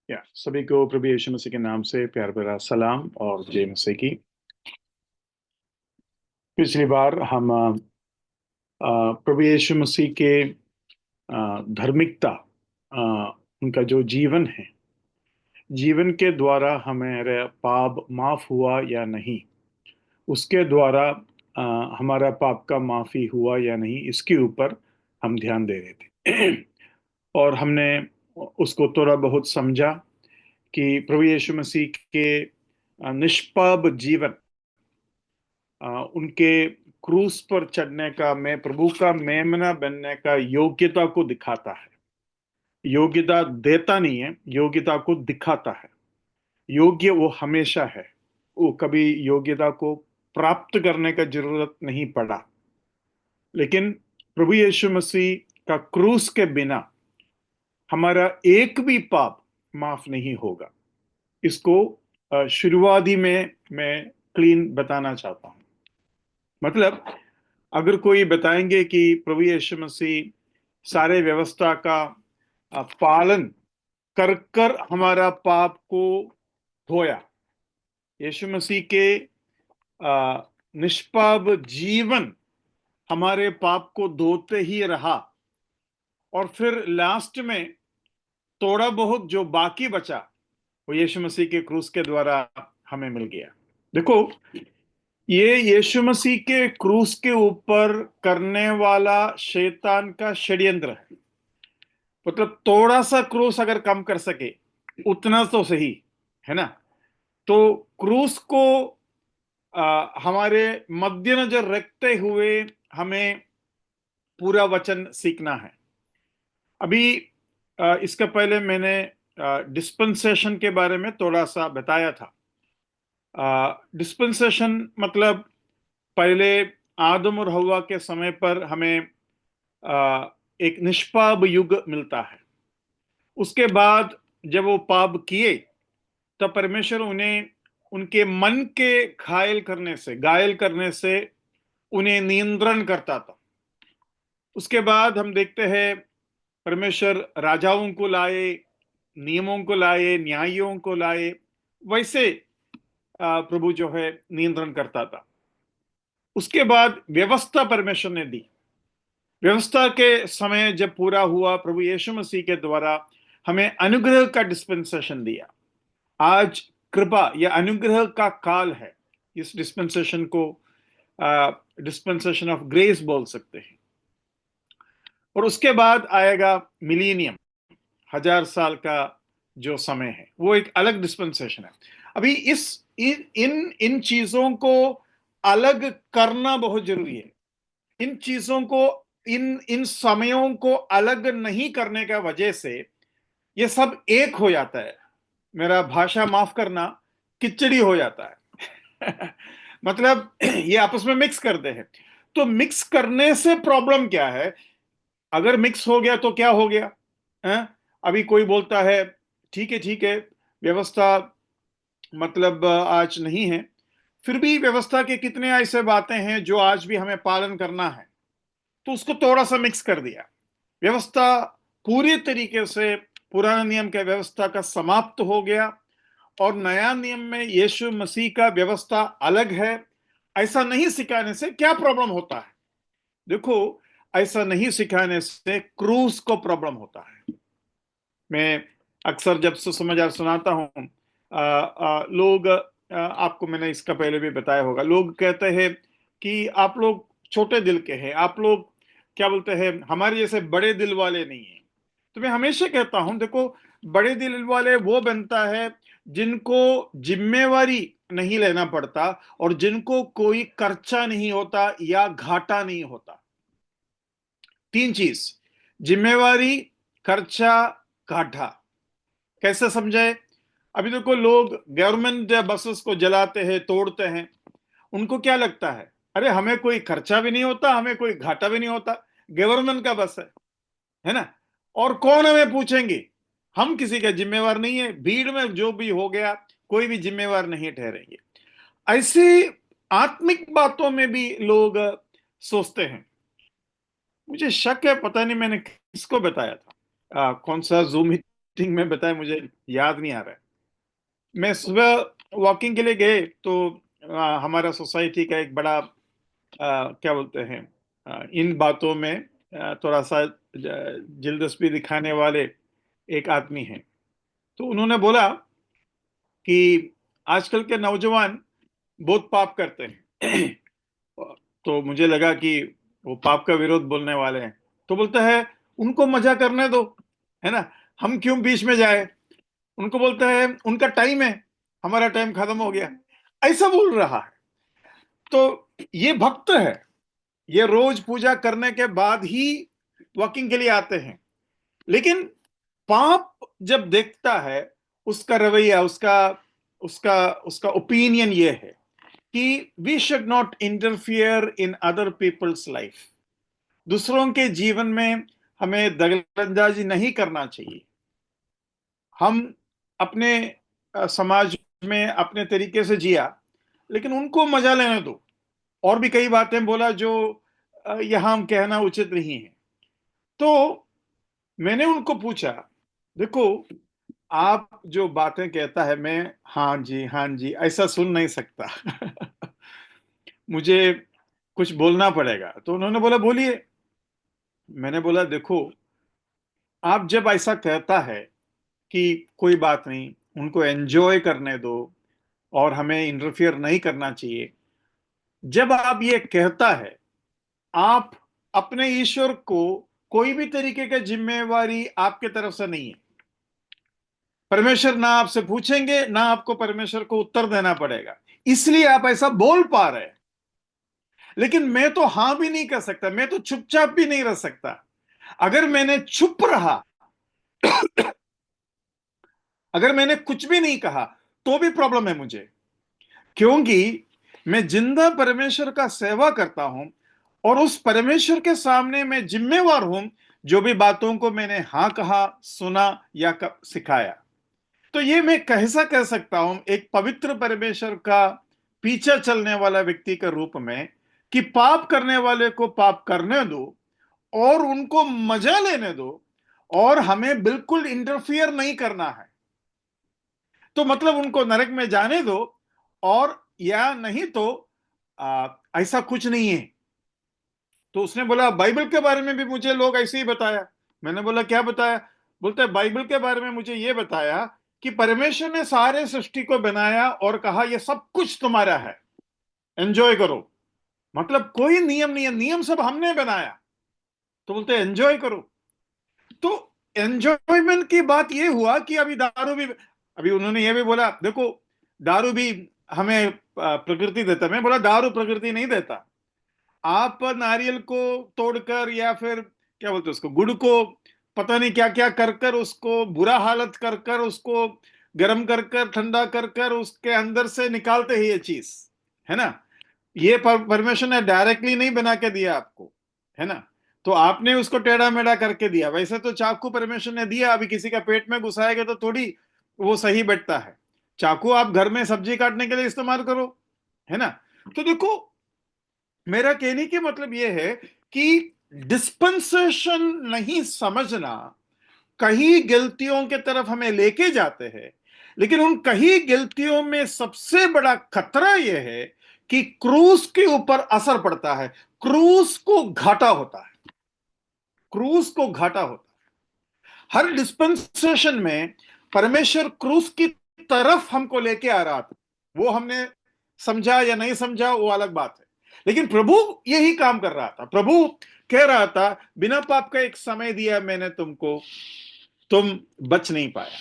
सभी को प्रभु यीशु मसीह के नाम से प्यार भरा सलाम और जय मसीह की। पिछली बार हम प्रभु यीशु मसीह के धार्मिकता, उनका जो जीवन है, जीवन के द्वारा हमारे पाप माफ हुआ या नहीं, उसके द्वारा हमारा पाप का माफी हुआ या नहीं, इसके ऊपर हम ध्यान दे रहे थे। और हमने उसको थोड़ा बहुत समझा कि प्रभु यीशु मसीह के निष्पाप जीवन, उनके क्रूस पर चढ़ने का, मैं प्रभु का मेमना बनने का योग्यता को दिखाता है। योग्यता देता नहीं है, योग्यता को दिखाता है। योग्य वो हमेशा है, वो कभी योग्यता को प्राप्त करने का जरूरत नहीं पड़ा। लेकिन प्रभु यीशु मसीह का क्रूस के बिना हमारा एक भी पाप माफ नहीं होगा। इसको शुरुआती में मैं क्लीन बताना चाहता हूं। मतलब, अगर कोई बताएंगे कि प्रभु यीशु मसीह सारे व्यवस्था का पालन कर कर हमारा पाप को धोया, यीशु मसीह के निष्पाप जीवन हमारे पाप को धोते ही रहा, और फिर लास्ट में थोड़ा बहुत जो बाकी बचा वो यीशु मसीह के क्रूस के द्वारा हमें मिल गया। देखो, ये यीशु मसीह के क्रूस के ऊपर करने वाला शैतान का षड्यंत्र है। मतलब थोड़ा सा क्रूस अगर कम कर सके उतना तो सही है ना। तो क्रूस को हमारे मद्देनजर रखते हुए हमें पूरा वचन सीखना है। अभी इसका पहले मैंने डिस्पेंसेशन के बारे में थोड़ा सा बताया था। डिस्पेंसेशन मतलब पहले आदम और हव्वा के समय पर हमें एक निष्पाप युग मिलता है। उसके बाद जब वो पाप किए तब परमेश्वर उन्हें उनके मन के घायल करने से उन्हें नियंत्रण करता था। उसके बाद हम देखते हैं परमेश्वर राजाओं को लाए, नियमों को लाए, न्यायों को लाए, वैसे प्रभु जो है नियंत्रण करता था। उसके बाद व्यवस्था परमेश्वर ने दी। व्यवस्था के समय जब पूरा हुआ, प्रभु यीशु मसीह के द्वारा हमें अनुग्रह का डिस्पेंसेशन दिया। आज कृपा या अनुग्रह का काल है। इस डिस्पेंसेशन को डिस्पेंसेशन ऑफ ग्रेस बोल सकते हैं। और उसके बाद आएगा मिलीनियम, 1000 साल का जो समय है, वो एक अलग डिस्पेंसेशन है। अभी इन चीजों को अलग करना बहुत जरूरी है। इन चीजों को, इन समयों को अलग नहीं करने का वजह से ये सब एक हो जाता है। मेरा भाषा माफ करना, किचड़ी हो जाता है। मतलब ये आपस में मिक्स करते हैं। तो मिक्स करने से प्रॉब्लम क्या है? अगर मिक्स हो गया तो क्या हो गया है? अभी कोई बोलता है ठीक है, व्यवस्था मतलब आज नहीं है, फिर भी व्यवस्था के कितने ऐसे बातें हैं जो आज भी हमें पालन करना है, तो उसको थोड़ा सा मिक्स कर दिया। व्यवस्था पूरी तरीके से पुराना नियम के व्यवस्था का समाप्त हो गया और नया नियम में यीशु मसीह का व्यवस्था अलग है। ऐसा नहीं सिखाने से क्या प्रॉब्लम होता है? देखो, ऐसा नहीं सिखाने से क्रूस को प्रॉब्लम होता है। मैं अक्सर जब सुसमाचार सुनाता हूं, लोग, आपको मैंने इसका पहले भी बताया होगा, लोग कहते हैं कि आप लोग छोटे दिल के हैं, आप लोग क्या बोलते हैं, हमारे जैसे बड़े दिल वाले नहीं हैं। तो मैं हमेशा कहता हूं, देखो, बड़े दिल वाले वो बनता है जिनको जिम्मेवारी नहीं लेना पड़ता और जिनको कोई खर्चा नहीं होता या घाटा नहीं होता। 3 चीज: जिम्मेवारी, खर्चा, घाटा। कैसे समझे? अभी देखो, लोग गवर्नमेंट बसेस को जलाते हैं, तोड़ते हैं। उनको क्या लगता है? अरे, हमें कोई खर्चा भी नहीं होता, हमें कोई घाटा भी नहीं होता, गवर्नमेंट का बस है ना। और कौन हमें पूछेंगे? हम किसी का जिम्मेवार नहीं है। भीड़ में जो भी हो गया, कोई भी जिम्मेवार नहीं ठहरेंगे। ऐसे आत्मिक बातों में भी लोग सोचते हैं। मुझे शक है, पता नहीं मैंने किसको बताया था, कौन सा जूम में बताया, मुझे याद नहीं आ रहा है। मैं सुबह वॉकिंग के लिए गए तो हमारा सोसाइटी का एक बड़ा क्या बोलते हैं, इन बातों में थोड़ा सा दिलचस्पी दिखाने वाले एक आदमी हैं। तो उन्होंने बोला कि आजकल के नौजवान बहुत पाप करते हैं। तो मुझे लगा कि वो पाप का विरोध बोलने वाले हैं। तो बोलता है, उनको मजा करने दो, है ना, हम क्यों बीच में जाए। उनको बोलता है उनका टाइम है, हमारा टाइम खत्म हो गया, ऐसा बोल रहा है। तो ये भक्त है, ये रोज पूजा करने के बाद ही वॉकिंग के लिए आते हैं। लेकिन पाप जब देखता है, उसका रवैया, उसका उसका उसका ओपिनियन ये है कि we should not interfere in other people's life. दूसरों के जीवन में हमें दखलंदाजी नहीं करना चाहिए। हम अपने समाज में अपने तरीके से जिया, लेकिन उनको मजा लेने दो। और भी कई बातें बोला जो यहां हम कहना उचित नहीं है। तो मैंने उनको पूछा, देखो, आप जो बातें कहता है, मैं हाँ जी ऐसा सुन नहीं सकता। मुझे कुछ बोलना पड़ेगा। तो उन्होंने बोला, बोलिए। मैंने बोला, देखो, आप जब ऐसा कहता है कि कोई बात नहीं, उनको एंजॉय करने दो और हमें इंटरफियर नहीं करना चाहिए, जब आप ये कहता है, आप अपने ईश्वर को कोई भी तरीके का जिम्मेवारी आपके तरफ से नहीं है। परमेश्वर ना आपसे पूछेंगे, ना आपको परमेश्वर को उत्तर देना पड़ेगा, इसलिए आप ऐसा बोल पा रहे हैं। लेकिन मैं तो हां भी नहीं कर सकता, मैं तो चुपचाप भी नहीं रह सकता। अगर मैंने चुप रहा, अगर मैंने कुछ भी नहीं कहा, तो भी प्रॉब्लम है मुझे, क्योंकि मैं जिंदा परमेश्वर का सेवा करता हूं और उस परमेश्वर के सामने मैं जिम्मेवार हूं, जो भी बातों को मैंने हां कहा, सुना या सिखाया। तो ये मैं कैसा कह सकता हूं एक पवित्र परमेश्वर का पीछे चलने वाला व्यक्ति के रूप में, कि पाप करने वाले को पाप करने दो और उनको मजा लेने दो, और हमें बिल्कुल इंटरफियर नहीं करना है। तो मतलब उनको नरक में जाने दो, और या नहीं तो ऐसा कुछ नहीं है। तो उसने बोला, बाइबल के बारे में भी मुझे लोग ऐसे ही बताया। मैंने बोला, क्या बताया। बोलते हैं, बाइबल के बारे में मुझे ये बताया कि परमेश्वर ने सारे सृष्टि को बनाया और कहा ये सब कुछ तुम्हारा है, एंजॉय करो। मतलब कोई नियम नहीं है, नियम सब हमने बनाया। तो बोलते एंजॉय करो। तो एंजॉयमेंट की बात ये हुआ कि अभी दारू भी, अभी उन्होंने ये भी बोला, देखो, दारू भी हमें प्रकृति देता। मैं बोला, दारू प्रकृति नहीं देता। आप नारियल को तोड़कर या फिर क्या बोलते उसको, गुड़ को पता नहीं क्या क्या कर कर, उसको बुरा हालत कर कर, उसको गर्म कर कर, ठंडा कर कर, उसके अंदर से निकालते हैं ये चीज, है ना। ये परमेश्वर ने डायरेक्टली नहीं बना के दिया आपको, है ना। तो आपने उसको टेढ़ा मेढ़ा करके दिया। वैसे तो चाकू परमेश्वर ने दिया, अभी किसी का पेट में घुसाएगा तो थोड़ी वो सही बैठता है। चाकू आप घर में सब्जी काटने के लिए इस्तेमाल करो, है ना। तो देखो, मेरा कहने की मतलब यह है कि डिस्पेंसेशन नहीं समझना कई गलतियों के तरफ हमें लेके जाते हैं। लेकिन उन कई गलतियों में सबसे बड़ा खतरा यह है कि क्रूस के ऊपर असर पड़ता है, क्रूस को घाटा होता है, क्रूस को घाटा होता है। हर डिस्पेंसेशन में परमेश्वर क्रूस की तरफ हमको लेके आ रहा था। वो हमने समझा या नहीं समझा, वो अलग बात है। लेकिन प्रभु यही काम कर रहा था। प्रभु कह रहा था, बिना पाप का एक समय दिया मैंने तुमको, तुम बच नहीं पाया।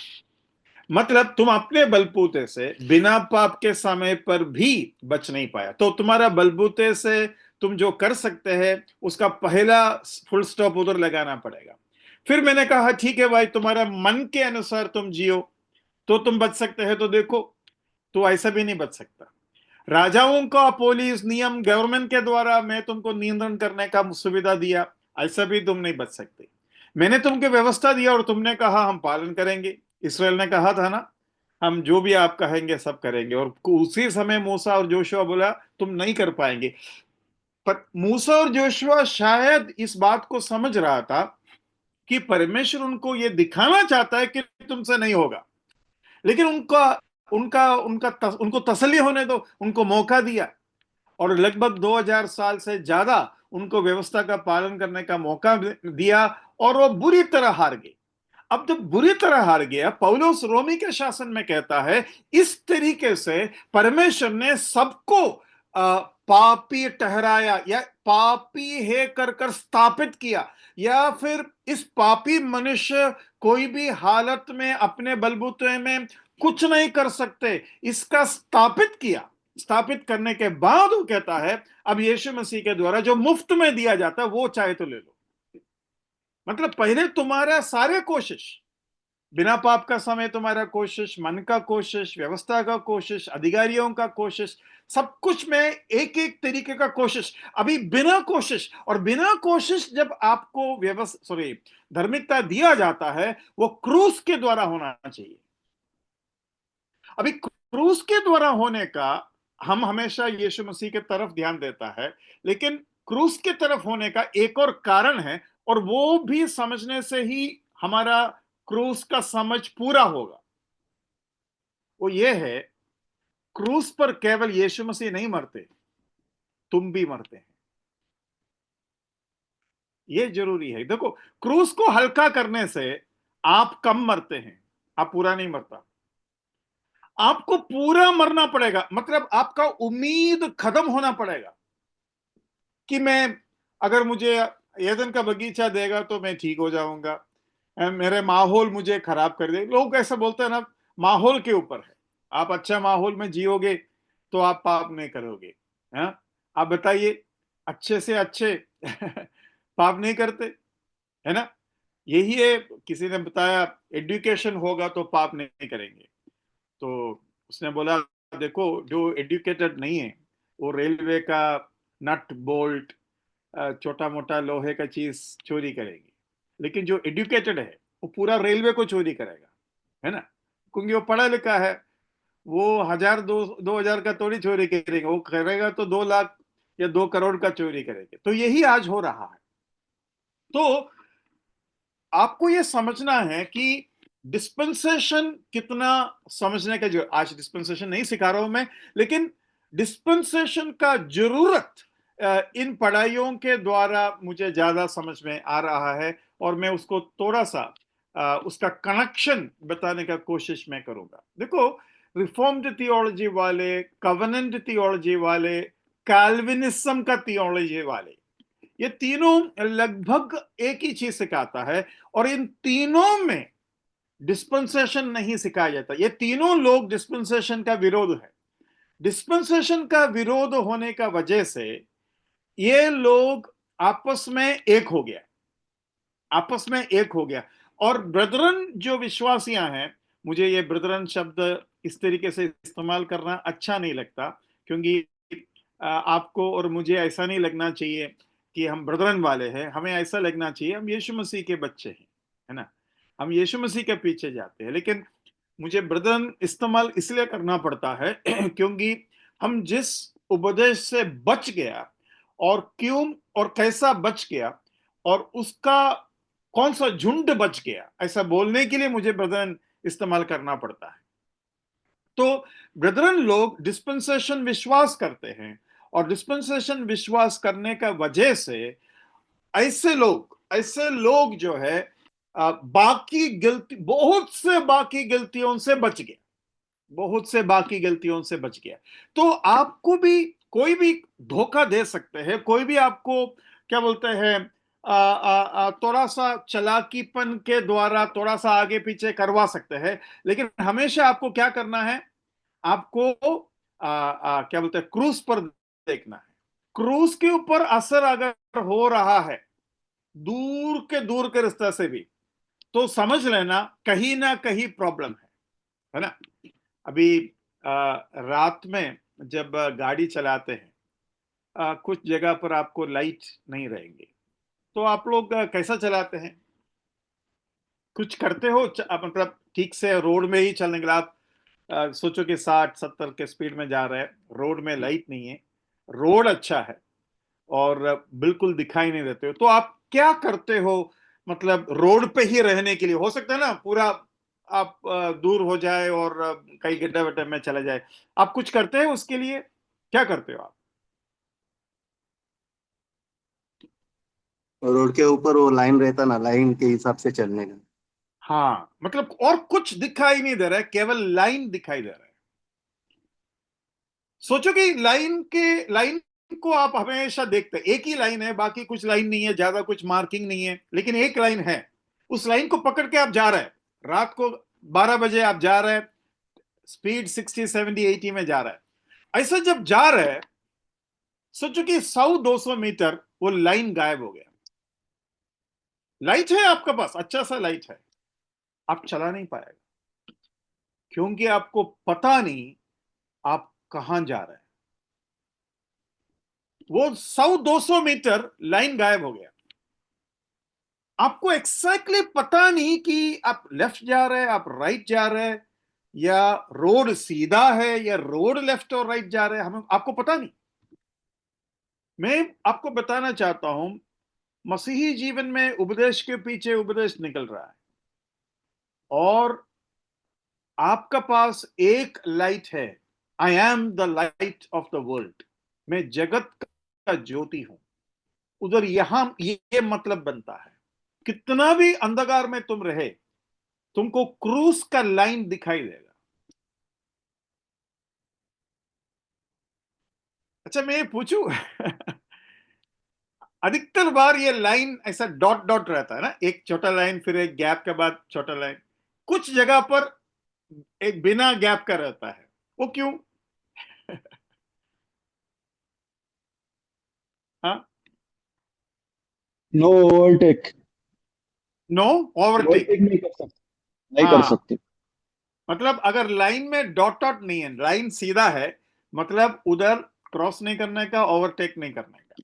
मतलब तुम अपने बलबूते से बिना पाप के समय पर भी बच नहीं पाया। तो तुम्हारा बलबूते से तुम जो कर सकते हैं, उसका पहला फुल स्टॉप उधर लगाना पड़ेगा। फिर मैंने कहा, ठीक है भाई, तुम्हारा मन के अनुसार तुम जियो तो तुम बच सकते हैं। तो देखो, तो ऐसा भी नहीं बच सकता। राजाओं का पुलिस नियम, गवर्नमेंट के द्वारा मैं तुमको नियंत्रण करने का सुविधा दिया, ऐसा भी तुम नहीं बच सकते। मैंने तुमको व्यवस्था दिया और तुमने कहा हम पालन करेंगे। इसराइल ने कहा था ना, हम जो भी आप कहेंगे सब करेंगे। और उसी समय मूसा और जोशुआ बोला, तुम नहीं कर पाएंगे। पर मूसा और जोशुआ शायद इस बात को समझ रहा था कि परमेश्वर उनको ये दिखाना चाहता है कि तुमसे नहीं होगा, लेकिन उनका उनका उनका उनको तसल्ली होने दो, उनको मौका दिया और लगभग 2000 साल से ज्यादा उनको व्यवस्था का पालन करने का मौका दिया और वो बुरी तरह हार गए। अब जब बुरी तरह हार गया, पौलुस रोमी के शासन में कहता है इस तरीके से परमेश्वर ने सबको पापी ठहराया या पापी है कर कर स्थापित किया, या फिर इस पापी मनुष्य कोई भी हालत में अपने बलबूते में कुछ नहीं कर सकते, इसका स्थापित किया। स्थापित करने के बाद वो कहता है अब यीशु मसीह के द्वारा जो मुफ्त में दिया जाता है वो चाहे तो ले लो। मतलब पहले तुम्हारा सारे कोशिश, बिना पाप का समय तुम्हारा कोशिश, मन का कोशिश, व्यवस्था का कोशिश, अधिकारियों का कोशिश, सब कुछ में एक एक तरीके का कोशिश, अभी बिना कोशिश, और बिना कोशिश जब आपको धार्मिकता दिया जाता है वो क्रूस के द्वारा होना चाहिए। अभी क्रूस के द्वारा होने का हम हमेशा यीशु मसीह के तरफ ध्यान देता है, लेकिन क्रूस के तरफ होने का एक और कारण है, और वो भी समझने से ही हमारा क्रूस का समझ पूरा होगा। वो ये है, क्रूस पर केवल यीशु मसीह नहीं मरते, तुम भी मरते हैं। ये जरूरी है। देखो, क्रूस को हल्का करने से आप कम मरते हैं, आप पूरा नहीं मरता। आपको पूरा मरना पड़ेगा, मतलब आपका उम्मीद खत्म होना पड़ेगा कि मैं, अगर मुझे एदन का बगीचा देगा तो मैं ठीक हो जाऊंगा, मेरे माहौल मुझे खराब कर दे। लोग ऐसा बोलते हैं ना, माहौल के ऊपर है। आप अच्छा माहौल में जियोगे तो आप पाप नहीं करोगे। हाँ, आप बताइए, अच्छे से अच्छे पाप नहीं करते, है ना? यही है, किसी ने बताया एजुकेशन होगा तो पाप नहीं करेंगे, तो उसने बोला देखो, जो एजुकेटेड नहीं है वो रेलवे का नट बोल्ट, छोटा मोटा लोहे का चीज चोरी करेगी, लेकिन जो एजुकेटेड है वो पूरा रेलवे को चोरी करेगा, है ना? क्योंकि वो पढ़ा लिखा है, वो 1000 2000 का थोड़ी चोरी करेगा, वो करेगा तो 2 लाख या 2 करोड़ का चोरी करेंगे। तो यही आज हो रहा है। तो आपको ये समझना है कि डिस्पेंसेशन कितना समझने का, जो आज डिस्पेंसेशन नहीं सिखा रहा हूं मैं, लेकिन डिस्पेंसेशन का जरूरत इन पढ़ाइयों के द्वारा मुझे ज्यादा समझ में आ रहा है, और मैं उसको थोड़ा सा उसका कनेक्शन बताने का कोशिश मैं करूंगा। देखो, रिफॉर्म्ड थियोलॉजी वाले, कवेनेंट थियोलॉजी वाले, कैल्विनिज्म का थियोलॉजी वाले, ये तीनों लगभग एक ही चीज सिखाता है, और इन तीनों में डिस्पेंसेशन नहीं सिखाया जाता। ये तीनों लोग डिस्पेंसेशन का विरोध है। डिस्पेंसेशन का विरोध होने का वजह से ये लोग आपस में एक हो गया, आपस में एक हो गया। और ब्रदरन जो विश्वासियां हैं, मुझे ये ब्रदरन शब्द इस तरीके से इस्तेमाल करना अच्छा नहीं लगता, क्योंकि आपको और मुझे ऐसा नहीं लगना चाहिए कि हम ब्रदरन वाले हैं। हमें ऐसा लगना चाहिए हम यीशु मसीह के बच्चे हैं, है ना? हम यीशु मसीह के पीछे जाते हैं। लेकिन मुझे ब्रदरन इस्तेमाल इसलिए करना पड़ता है क्योंकि हम जिस उपदेश से बच गया, और क्यों और कैसा बच गया, और उसका कौन सा झुंड बच गया, ऐसा बोलने के लिए मुझे ब्रदरन इस्तेमाल करना पड़ता है। तो ब्रदरन लोग डिस्पेंसेशन विश्वास करते हैं, और डिस्पेंसेशन विश्वास करने का वजह से ऐसे लोग जो है बाकी गलती, बहुत से बाकी गलतियों से बच गया, बहुत से बाकी गलतियों से बच गया। तो आपको भी कोई भी धोखा दे सकते हैं, कोई भी आपको क्या बोलते हैं थोड़ा सा चालाकीपन के द्वारा थोड़ा सा आगे पीछे करवा सकते हैं, लेकिन हमेशा आपको क्या करना है, आपको क्या बोलते हैं, क्रूस पर देखना है। क्रूस के ऊपर असर अगर हो रहा है दूर के रिश्ते से भी, तो समझ लेना कहीं ना कहीं प्रॉब्लम है ना? अभी रात में जब गाड़ी चलाते हैं, कुछ जगह पर आपको लाइट नहीं रहेंगे, तो आप लोग कैसा चलाते हैं? कुछ करते हो मतलब ठीक से रोड में ही चलने के लिए आप सोचो कि 60 70 के स्पीड में जा रहे हैं, रोड में लाइट नहीं है, रोड अच्छा है और बिल्कुल दिखाई नहीं देते हो, तो आप क्या करते हो मतलब रोड पे ही रहने के लिए, हो सकता है ना पूरा आप दूर हो जाए और कई गड्ढा वड्ढा में चला जाए, आप कुछ करते हैं उसके लिए, क्या करते हो आप? रोड के ऊपर वो लाइन रहता ना, लाइन के हिसाब से चलने का। हाँ, मतलब और कुछ दिखाई नहीं दे रहा है, केवल लाइन दिखाई दे रहा है। सोचो कि लाइन को आप हमेशा देखते हैं, एक ही लाइन है, बाकी कुछ लाइन नहीं है, ज्यादा कुछ मार्किंग नहीं है, लेकिन एक लाइन है। उस लाइन को पकड़ के आप जा रहे हैं, रात को 12 बजे आप जा रहे हैं, स्पीड 60 70 80 में जा रहा है। ऐसा जब जा रहे हैं, सोचो कि 100 200 मीटर वो लाइन गायब हो गया। लाइट है आपके पास, अच्छा सा लाइट है, आप चला नहीं पाएगा, क्योंकि आपको पता नहीं आप कहां जा रहे हैं। वो 100 200 मीटर लाइन गायब हो गया, आपको एग्जैक्टली पता नहीं कि आप लेफ्ट जा रहे हैं, आप राइट जा रहे हैं, या रोड सीधा है या रोड लेफ्ट और राइट जा रहे हैं, हमें आपको पता नहीं। मैं आपको बताना चाहता हूं, मसीही जीवन में उपदेश के पीछे उपदेश निकल रहा है, और आपका पास एक लाइट है। I am the light of the world, मैं जगत का ज्योति हूं। उधर यहां ये मतलब बनता है, कितना भी अंधकार में तुम रहे, तुमको क्रूस का लाइन दिखाई देगा। अच्छा, मैं ये पूछूं अधिकतर बार ये लाइन ऐसा डॉट डॉट रहता है ना, एक छोटा लाइन फिर एक गैप के बाद छोटा लाइन, कुछ जगह पर एक बिना गैप का रहता है, वो क्यों? हाँ, no overtake. No overtake. Overtake नहीं कर सकते, नहीं कर हाँ, सकते। मतलब अगर लाइन में डॉट डॉट नहीं है, लाइन सीधा है, मतलब उधर क्रॉस नहीं करने का, ओवरटेक नहीं करने का।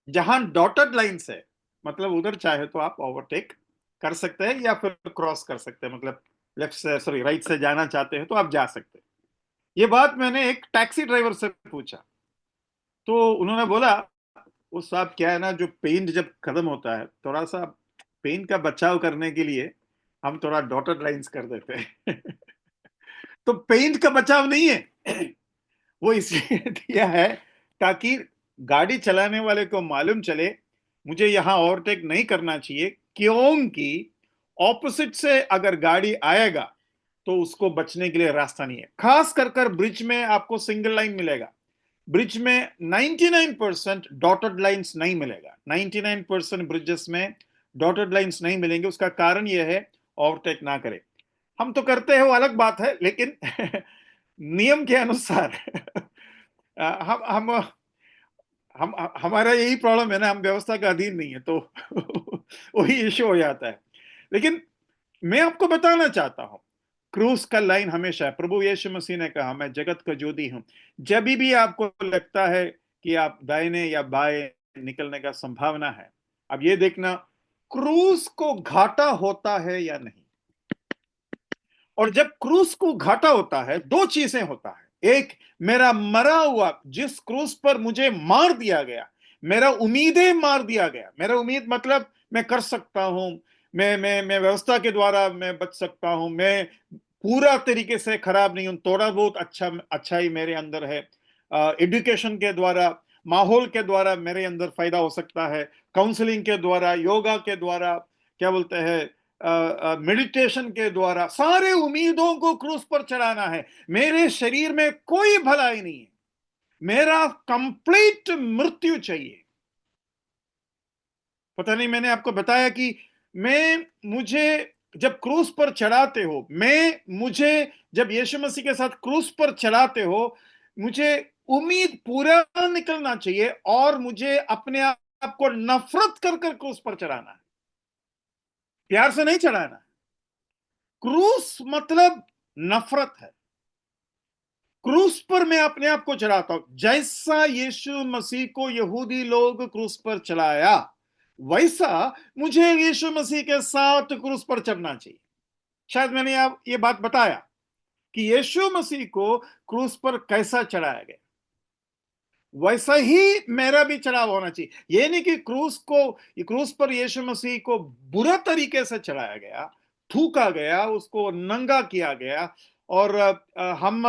जहां डॉटेड लाइन्स है, मतलब उधर चाहे तो आप ओवरटेक कर सकते हैं या फिर क्रॉस कर सकते हैं, मतलब लेफ्ट से, सॉरी राइट से जाना चाहते हैं तो आप जा सकते हैं। ये बात मैंने एक टैक्सी ड्राइवर से पूछा, तो उन्होंने बोला, वो साहब क्या है ना, जो पेंट जब खत्म होता है, थोड़ा सा पेंट का बचाव करने के लिए हम थोड़ा डॉटेड लाइंस कर देते हैं तो पेंट का बचाव नहीं है वो इसलिए दिया है ताकि गाड़ी चलाने वाले को मालूम चले मुझे यहां ओवरटेक नहीं करना चाहिए, क्योंकि ऑपोजिट से अगर गाड़ी आएगा तो उसको बचने के लिए रास्ता नहीं है। खास कर कर ब्रिज में आपको सिंगल लाइन मिलेगा, ब्रिज में 99% डॉटेड लाइंस नहीं मिलेगा, 99% ब्रिजेस में डॉटेड लाइंस नहीं मिलेंगे। उसका कारण यह है, ओवरटेक ना करें। हम तो करते हैं वो अलग बात है, लेकिन नियम के अनुसार हम हमारा यही प्रॉब्लम है ना, हम व्यवस्था का अधीन नहीं है, तो वही इश्यू हो जाता है। लेकिन मैं आपको बताना चाहता हूं, क्रूस का लाइन हमेशा है। प्रभु यीशु मसीह ने कहा, मैं जगत का ज्योति हूं। जब भी आपको लगता है कि आप दाहिने या बाएं निकलने का संभावना है, अब ये देखना, क्रूस को घाटा होता है या नहीं। और जब क्रूस को घाटा होता है, दो चीजें होता है। एक, मेरा मरा हुआ, जिस क्रूस पर मुझे मार दिया गया, मेरा उम्मीदें मार दिया गया। मेरा उम्मीद मतलब मैं कर सकता हूं, मैं व्यवस्था के द्वारा मैं बच सकता हूं, मैं पूरा तरीके से खराब नहीं हूं, थोड़ा बहुत अच्छाई मेरे अंदर है, एजुकेशन के द्वारा, माहौल के द्वारा मेरे अंदर फायदा हो सकता है, काउंसलिंग के द्वारा, योगा के द्वारा, क्या बोलते हैं, मेडिटेशन के द्वारा, सारे उम्मीदों को क्रूस पर चढ़ाना है। मेरे शरीर में कोई भलाई नहीं है, मेरा कंप्लीट मृत्यु चाहिए। पता नहीं मैंने आपको बताया कि मुझे जब क्रूस पर चढ़ाते हो, मुझे जब यीशु मसीह के साथ क्रूस पर चढ़ाते हो, मुझे उम्मीद पूरा निकलना चाहिए, और मुझे अपने आप को नफरत कर कर क्रूस पर चढ़ाना है, प्यार से नहीं चढ़ाना है। क्रूस मतलब नफरत है। क्रूस पर मैं अपने आप को चढ़ाता हूं, जैसा यीशु मसीह को यहूदी लोग क्रूस पर चढ़ाया, वैसा मुझे यीशु मसीह के साथ क्रूस पर चढ़ना चाहिए। शायद मैंने आप ये बात बताया कि यीशु मसीह को क्रूस पर कैसा चढ़ाया गया। वैसा ही मेरा भी चढ़ावा होना चाहिए। ये नहीं कि क्रूस पर यीशु मसीह को बुरा तरीके से चढ़ाया गया, थूका गया, उसको नंगा किया गया। और हम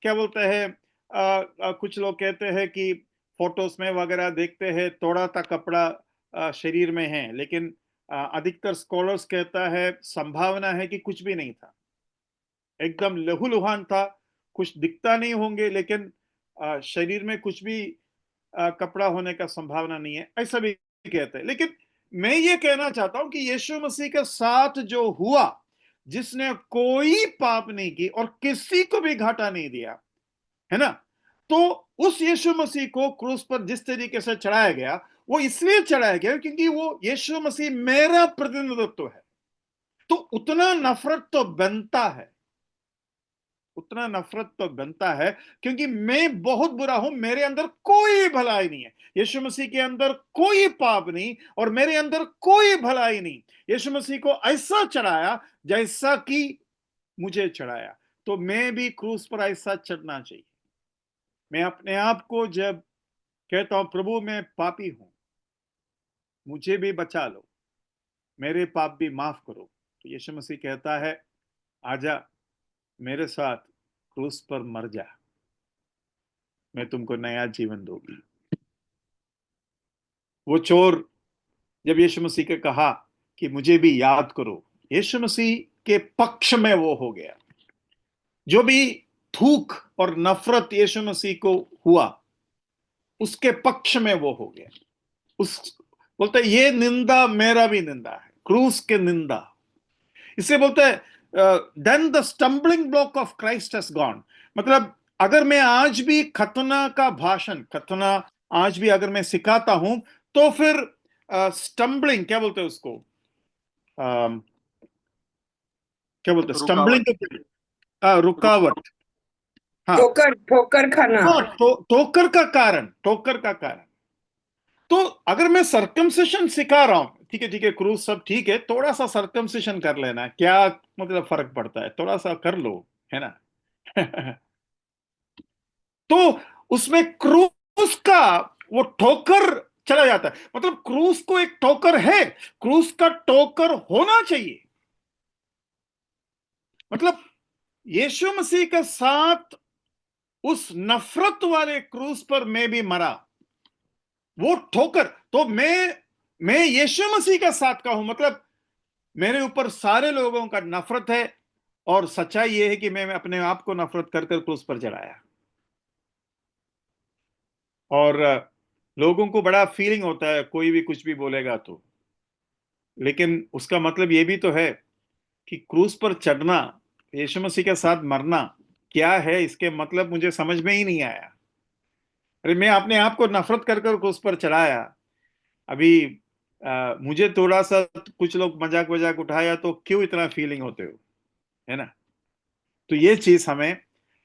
क्या बोलते हैं, कुछ लोग कहते हैं कि फोटोस में वगैरह देखते हैं थोड़ा सा कपड़ा शरीर में है, लेकिन अधिकतर स्कॉलर्स कहता है संभावना है कि कुछ भी नहीं था, एकदम लहूलुहान था, कुछ दिखता नहीं होंगे, लेकिन शरीर में कुछ भी कपड़ा होने का संभावना नहीं है, ऐसा भी कहते हैं। लेकिन मैं ये कहना चाहता हूं कि यीशु मसीह के साथ जो हुआ, जिसने कोई पाप नहीं की और किसी को भी घाटा नहीं दिया, है ना, तो उस यीशु मसीह को क्रूस पर जिस तरीके से चढ़ाया गया, वो इसलिए चढ़ाया गया क्योंकि वो यीशु मसीह मेरा प्रतिनिधित्व है। तो उतना नफरत तो बनता है, उतना नफरत तो बनता है, क्योंकि मैं बहुत बुरा हूं, मेरे अंदर कोई भलाई नहीं है। यीशु मसीह के अंदर कोई पाप नहीं और मेरे अंदर कोई भलाई नहीं। यीशु मसीह को ऐसा चढ़ाया जैसा कि मुझे चढ़ाया, तो मैं भी क्रूस पर ऐसा चढ़ना चाहिए। मैं अपने आप को जब कहता हूं प्रभु मैं पापी हूं, मुझे भी बचा लो, मेरे पाप भी माफ करो, तो यीशु मसीह कहता है आजा मेरे साथ क्रूस पर मर जा, मैं तुमको नया जीवन दूंगी। वो चोर जब यीशु मसीह के कहा कि मुझे भी याद करो, यीशु मसीह के पक्ष में वो हो गया। जो भी थूक और नफरत यीशु मसीह को हुआ, उसके पक्ष में वो हो गया। उस बोलते ये निंदा मेरा भी निंदा है, क्रूस के निंदा। इसे बोलते हैं then the stumbling block of Christ has gone. मतलब अगर मैं आज भी खतना आज भी अगर मैं सिखाता हूं, तो फिर स्टम्बलिंग क्या बोलते हैं उसको, क्या बोलते हैं स्टम्बलिंग, रुकावट, हाँ, ठोकर ठोकर खाना। हाँ, ठोकर का कारण। तो अगर मैं सर्कमसिशन सिखा रहा हूं, ठीक है क्रूज सब ठीक है, थोड़ा सा सर्कमसिशन कर लेना, क्या मतलब फर्क पड़ता है, थोड़ा सा कर लो, है ना। तो उसमें क्रूस का वो ठोकर चला जाता है। मतलब क्रूस को एक ठोकर है, क्रूस का ठोकर होना चाहिए। मतलब यीशु मसीह के साथ उस नफरत वाले क्रूस पर मैं भी मरा, वो ठोकर। तो मैं यीशु मसीह के साथ का हूं, मतलब मेरे ऊपर सारे लोगों का नफरत है, और सच्चाई यह है कि मैं अपने आप को नफरत कर कर क्रूस पर चढ़ाया। और लोगों को बड़ा फीलिंग होता है कोई भी कुछ भी बोलेगा तो, लेकिन उसका मतलब यह भी तो है कि क्रूस पर चढ़ना, यीशु मसीह के साथ मरना क्या है, इसके मतलब मुझे समझ में ही नहीं आया। अरे मैं अपने आप को नफरत कर कर क्रूस पर चढ़ाया। अभी मुझे थोड़ा सा कुछ लोग मजाक वजाक उठाया तो क्यों इतना फीलिंग होते हो, है ना। तो ये चीज हमें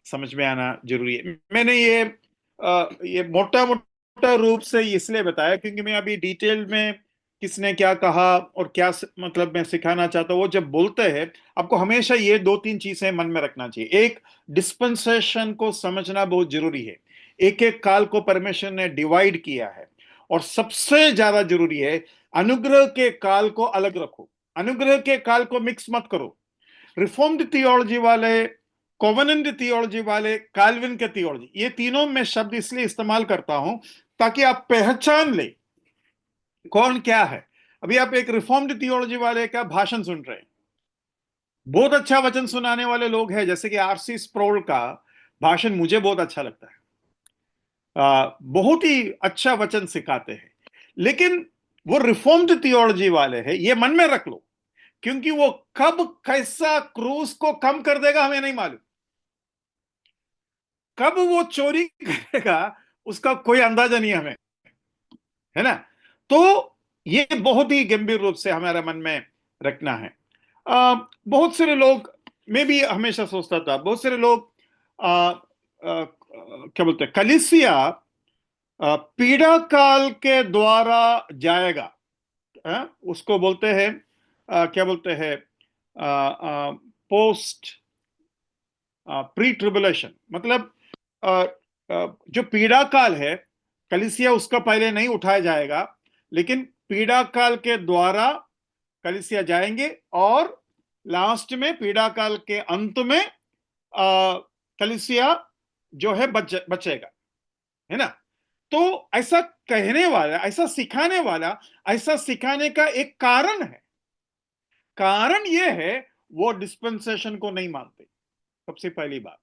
समझ में आना जरूरी है। मैंने ये मोटा मोटा रूप से इसलिए बताया क्योंकि मैं अभी डिटेल में किसने क्या कहा और क्या मतलब मैं सिखाना चाहता हूं, वो जब बोलते हैं आपको हमेशा ये दो तीन चीजें मन में रखना चाहिए। एक, डिस्पेंसेशन को समझना बहुत जरूरी है। एक एक काल को परमेश्वर ने डिवाइड किया है, और सबसे ज्यादा जरूरी है अनुग्रह के काल को अलग रखो, अनुग्रह के काल को मिक्स मत करो। रिफॉर्म्ड थियोलॉजी वाले, कोवेनेंट थियोलॉजी वाले, काल्विन के थियोलॉजी, ये तीनों में शब्द इसलिए इस्तेमाल करता हूं ताकि आप पहचान ले कौन क्या है। अभी आप एक रिफॉर्म्ड थियोलॉजी वाले का भाषण सुन रहे हैं, बहुत अच्छा वचन सुनाने वाले लोग हैं, जैसे कि आरसी स्प्रोल का भाषण मुझे बहुत अच्छा लगता है, बहुत ही अच्छा वचन सिखाते हैं। लेकिन वो रिफॉर्म्ड थियोलॉजी वाले हैं, ये मन में रख लो, क्योंकि वो कब कैसा क्रूस को कम कर देगा हमें नहीं मालूम, कब वो चोरी करेगा उसका कोई अंदाजा नहीं हमें, है ना। तो ये बहुत ही गंभीर रूप से हमारे मन में रखना है। बहुत सारे लोग, मैं भी हमेशा सोचता था, बहुत सारे लोग क्या बोलते हैं, कलीसिया पीड़ा काल के द्वारा जाएगा, उसको बोलते हैं क्या बोलते हैं, पोस्ट प्री ट्रिबुलेशन। मतलब जो पीड़ा काल है कलीसिया उसका पहले नहीं उठाया जाएगा, लेकिन पीड़ा काल के द्वारा कलीसिया जाएंगे और लास्ट में पीड़ा काल के अंत में कलीसिया जो है बचेगा, है ना। तो ऐसा कहने वाला, ऐसा सिखाने वाला, ऐसा सिखाने का एक कारण है। कारण यह है वो डिस्पेंसेशन को नहीं मानते, सबसे पहली बात।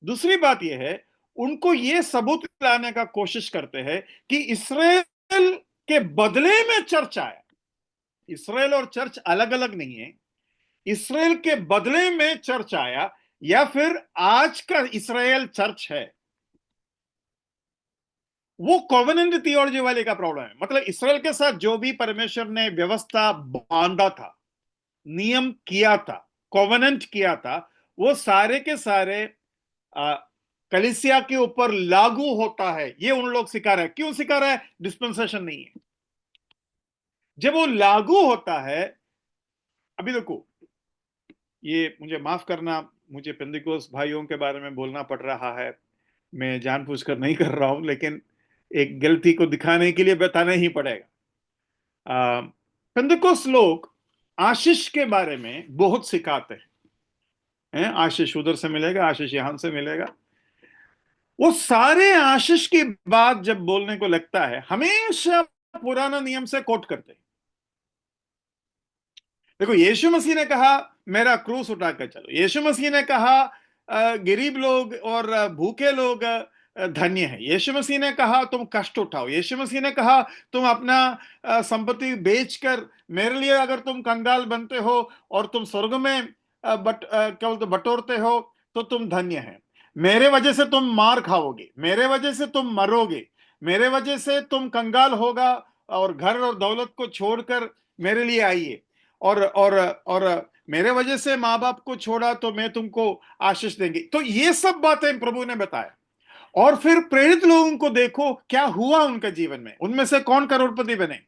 दूसरी बात यह है, उनको ये सबूत लाने का कोशिश करते हैं कि इस्राएल के बदले में चर्च आया। इस्राएल और चर्च अलग अलग नहीं है। इस्राएल के बदले में चर्च आया, या फिर आज का इस्राएल चर्च है। वो कॉवेनेंट थियोलॉजी वाले का प्रॉब्लम है। मतलब इस्राएल के साथ जो भी परमेश्वर ने व्यवस्था बांधा था, नियम किया था, कॉवेनेंट किया था, वो सारे के सारे कलीसिया के ऊपर लागू होता है। ये उन लोग सिखा रहे हैं। क्यों सिखा रहा है? डिस्पेंसेशन नहीं है। जब वो लागू होता है, अभी देखो, ये मुझे माफ करना, मुझे पेंतिकोस्त भाइयों के बारे में बोलना पड़ रहा है। मैं जानबूझकर नहीं कर रहा हूं, लेकिन एक गलती को दिखाने के लिए बताना ही पड़ेगा। पेंतिकोस्त लोग आशीष के बारे में बहुत सिखाते हैं। आशीष उधर से मिलेगा, आशीष यहां से मिलेगा। वो सारे आशीष की बात जब बोलने को लगता है, हमेशा पुराना नियम से कोट करते हैं। देखो, यीशु मसीह ने कहा मेरा क्रूस उठाकर चलो। यीशु मसीह ने कहा गरीब लोग और भूखे लोग धन्य है। यीशु मसीह ने कहा तुम कष्ट उठाओ। यीशु मसीह ने कहा तुम अपना संपत्ति बेचकर मेरे लिए अगर तुम कंगाल बनते हो और तुम स्वर्ग में क्या बोलते बटोरते हो तो तुम धन्य है। मेरे वजह से तुम मार खाओगे, मेरे वजह से तुम मरोगे, मेरे वजह से तुम कंगाल होगा और घर और दौलत को छोड़कर मेरे लिए आइए, और मेरे वजह से माँ बाप को छोड़ा तो मैं तुमको आशीष देंगे। तो ये सब बातें प्रभु ने बताया। और फिर प्रेरित लोगों को देखो क्या हुआ उनके जीवन में। उनमें से कौन करोड़पति बने,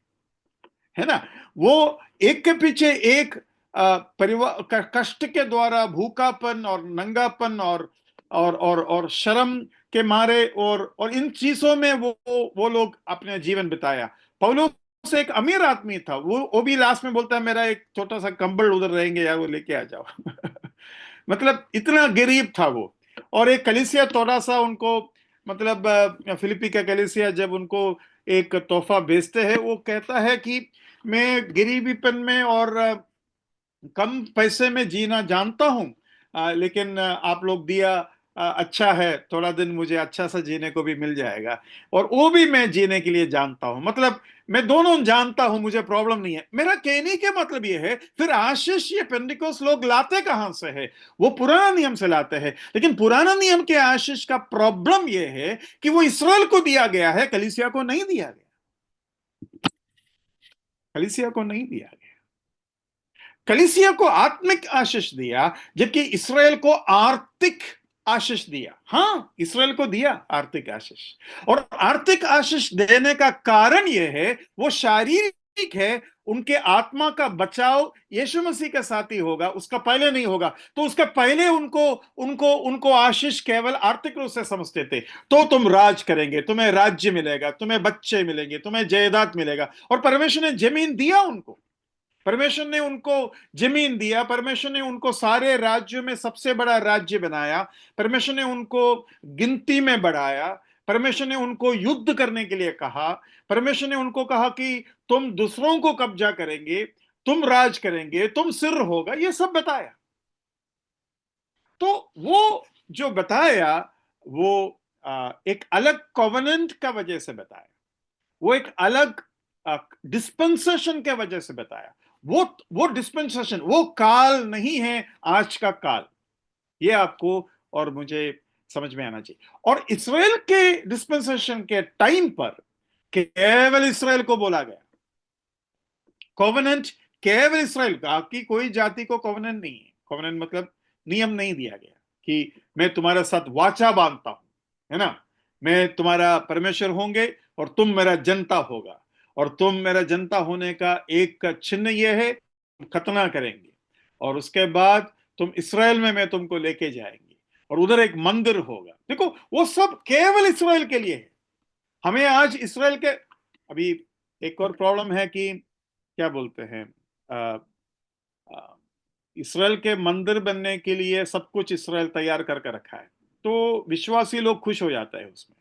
है ना। वो एक के पीछे एक परिवार कष्ट के द्वारा, भूखापन और नंगापन और शर्म के मारे और इन चीजों में वो लोग अपने जीवन बिताया। पौलुस एक अमीर आदमी था। वो भी लास्ट में बोलता है मेरा एक छोटा सा कंबल उधर रहेंगे यार, वो लेके आ जाओ। मतलब इतना गरीब था वो। और एक कलीसिया थोड़ा सा उनको, मतलब फिलिपी का कलीसिया जब उनको एक तोहफा भेजते हैं, वो कहता है कि मैं गरीबीपन में और कम पैसे में जीना जानता हूं, लेकिन आप लोग दिया अच्छा है, थोड़ा दिन मुझे अच्छा सा जीने को भी मिल जाएगा, और वो भी मैं जीने के लिए जानता हूं। मतलब मैं दोनों जानता हूं, मुझे प्रॉब्लम नहीं है। मेरा कहने के मतलब ये है, फिर आशीष ये पेंटिकोस लोग लाते कहां से है? वो पुराना नियम से लाते हैं। लेकिन पुराना नियम के आशीष का प्रॉब्लम यह है कि वो इसराइल को दिया गया है, कलीसिया को नहीं दिया गया। कलीसिया को नहीं दिया गया। कलीसिया को आत्मिक आशीष दिया, जबकि इसराइल को आर्थिक आशीष दिया। हां, इसराइल को दिया आर्थिक आशीष, और आर्थिक आशीष देने का कारण यह है वो शारीरिक है। उनके आत्मा का बचाव यीशु मसीह के साथ ही होगा, उसका पहले नहीं होगा। तो उसका पहले उनको उनको उनको आशीष केवल आर्थिक रूप से समझते थे। तो तुम राज करेंगे, तुम्हें राज्य मिलेगा, तुम्हें बच्चे मिलेंगे, तुम्हें जायदाद मिलेगा। और परमेश्वर ने जमीन दिया उनको। परमेश्वर ने उनको जमीन दिया। परमेश्वर ने उनको सारे राज्यों में सबसे बड़ा राज्य बनाया। परमेश्वर ने उनको गिनती में बढ़ाया। परमेश्वर ने उनको युद्ध करने के लिए कहा। परमेश्वर ने उनको कहा कि तुम दूसरों को कब्जा करेंगे, तुम राज करेंगे, तुम सिर होगा, ये सब बताया। तो वो जो बताया वो एक अलग कॉवेनेंट का वजह से बताया, वो एक अलग डिस्पेंसेशन के वजह से बताया। वो डिस्पेंसेशन, वो काल नहीं है आज का काल। ये आपको और मुझे समझ में आना चाहिए। और इसराइल के डिस्पेंसेशन के टाइम पर केवल इसराइल को बोला गया। कोवेनेंट केवल इसराइल का, आपकी कोई जाति को कोवेनेंट नहीं है। कोवेनेंट मतलब नियम नहीं दिया गया कि मैं तुम्हारे साथ वाचा बांधता हूं, है ना, मैं तुम्हारा परमेश्वर होंगे और तुम मेरा जनता होगा, और तुम मेरा जनता होने का एक चिन्ह यह है, खतना करेंगे और उसके बाद तुम इसराइल में मैं तुमको लेके जाएंगे और उधर एक मंदिर होगा। देखो, वो सब केवल इसराइल के लिए है। हमें आज इसराइल के, अभी एक और प्रॉब्लम है कि क्या बोलते हैं, अ, अ, इसराइल के मंदिर बनने के लिए सब कुछ इसराइल तैयार करके रखा है, तो विश्वासी लोग खुश हो जाता है उसमें।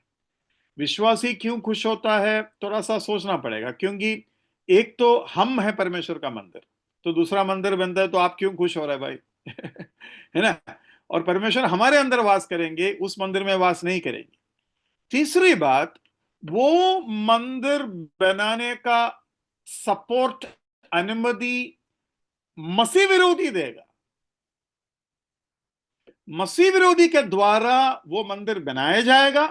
विश्वासी क्यों खुश होता है, थोड़ा सा सोचना पड़ेगा, क्योंकि एक तो हम है परमेश्वर का मंदिर, तो दूसरा मंदिर बनता है तो आप क्यों खुश हो रहे भाई? है ना? और परमेश्वर हमारे अंदर वास करेंगे, उस मंदिर में वास नहीं करेंगे। तीसरी बात, वो मंदिर बनाने का सपोर्ट, अनुमति मसीह विरोधी देगा। मसीह विरोधी के द्वारा वो मंदिर बनाया जाएगा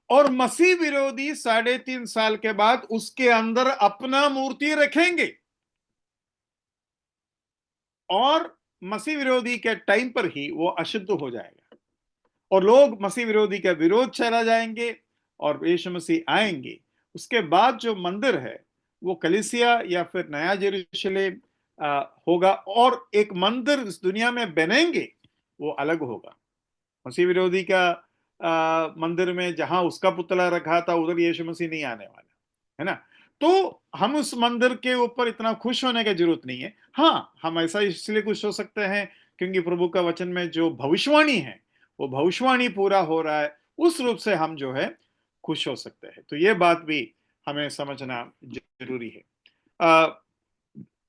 और मसीह विरोधी 3.5 साल के बाद उसके अंदर अपना मूर्ति रखेंगे और मसीह विरोधी के टाइम पर ही वो अशुद्ध हो जाएगा और लोग मसीह विरोधी के विरोध चला जाएंगे और यीशु मसीह आएंगे। उसके बाद जो मंदिर है वो कलीसिया या फिर नया यरूशलेम होगा, और एक मंदिर इस दुनिया में बनेंगे वो अलग होगा। मसीह विरोधी का मंदिर में जहां उसका पुतला रखा था उधर यीशु मसीह नहीं आने वाला है ना। तो हम उस मंदिर के ऊपर इतना खुश होने की जरूरत नहीं है। हाँ, हम ऐसा इसलिए खुश हो सकते हैं क्योंकि प्रभु का वचन में जो भविष्यवाणी है वो भविष्यवाणी पूरा हो रहा है, उस रूप से हम जो है खुश हो सकते हैं। तो ये बात भी हमें समझना जरूरी है।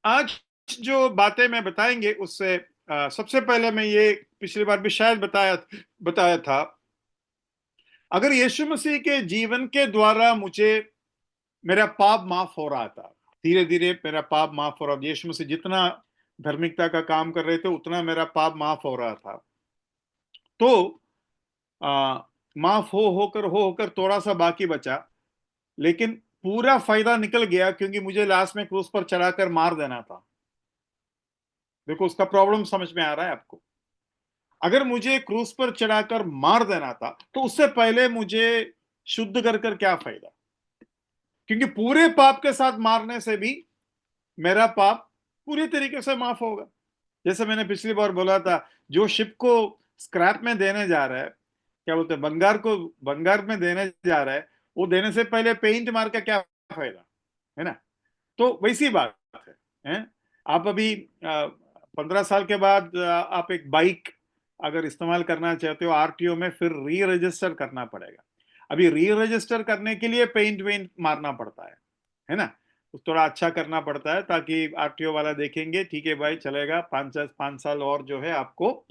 आज जो बातें मैं बताएंगे उससे सबसे पहले मैं ये पिछली बार भी शायद बताया था, अगर यीशु मसीह के जीवन के द्वारा मुझे मेरा पाप माफ हो रहा था, धीरे धीरे मेरा पाप माफ हो रहा था, यीशु मसीह जितना धार्मिकता का काम कर रहे थे उतना मेरा पाप माफ हो रहा था, तो माफ हो होकर थोड़ा सा बाकी बचा, लेकिन पूरा फायदा निकल गया क्योंकि मुझे लास्ट में क्रूस पर चढ़ाकर मार देना था। देखो उसका प्रॉब्लम समझ में आ रहा है आपको? अगर मुझे क्रूस पर चढ़ाकर मार देना था तो उससे पहले मुझे शुद्ध कर कर क्या फायदा, क्योंकि पूरे पाप के साथ मारने से भी मेरा पाप पूरी तरीके से माफ होगा। जैसे मैंने पिछली बार बोला था, जो शिप को स्क्रैप में देने जा रहा है, क्या बोलते हैं, बंगार को बंगार में देने जा रहा है, वो देने से पहले पेंट मार का क्या फायदा, है ना? तो वैसी बात है? आप अभी 15 साल के बाद आप एक बाइक अगर इस्तेमाल करना चाहते हो आरटीओ में, फिर री रजिस्टर करना पड़ेगा। अभी री रजिस्टर करने के लिए पेंट वेंट मारना पड़ता है ना? थोड़ा अच्छा करना पड़ता है ताकि आरटीओ वाला देखेंगे ठीक है भाई चलेगा, 5 साल और जो है आपको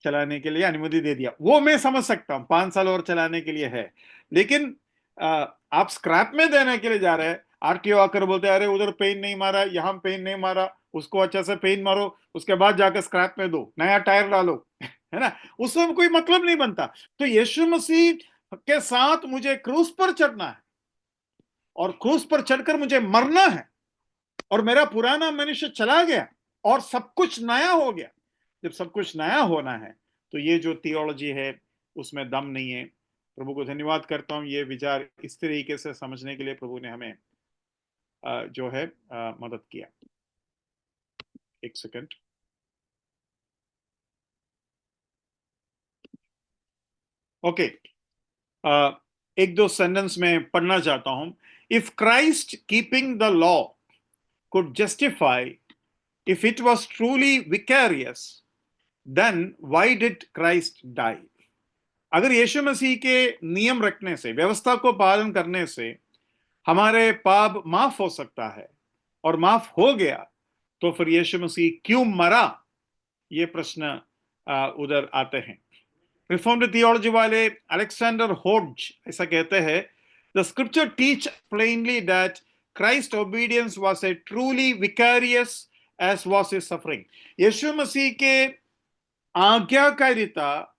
चलाने के लिए अनुमति दे दिया। वो मैं समझ सकता हूँ, 5 साल और चलाने के लिए है, लेकिन आप स्क्रैप में देने के लिए जा रहे हैं, आरटीओ आकर बोलते हैं अरे उधर पेन नहीं मारा, यहाँ पेन नहीं मारा, उसको अच्छे से पेन मारो, उसके बाद जाकर स्क्रैप में दो, नया टायर डालो, है ना? उसमें कोई मतलब नहीं बनता। तो यीशु मसीह के साथ मुझे क्रूस पर चढ़ना है और क्रूस पर चढ़कर मुझे मरना है और मेरा पुराना मनुष्य चला गया और सब कुछ नया हो गया। जब सब कुछ नया होना है तो ये जो थियोलॉजी है उसमें दम नहीं है। प्रभु को धन्यवाद करता हूं, ये विचार इस तरीके से समझने के लिए प्रभु ने हमें जो है मदद किया। एक सेकंड। ओके, एक दो सेंटेंस में पढ़ना चाहता हूं। If Christ keeping the law could justify, if it was truly vicarious, then why did Christ die? अगर यीशु मसीह के नियम रखने से, व्यवस्था को पालन करने से हमारे पाप माफ हो सकता है और माफ हो गया, तो फिर यीशु मसीह क्यों मरा? ये प्रश्न उधर आते हैं। रिफॉर्म्ड थियोलॉजी वाले अलेक्जेंडर होड्ज ऐसा कहते हैं, the scripture teach plainly that Christ obedience was a truly vicarious as was his suffering. यीशु मसीह के आज्ञाकारिता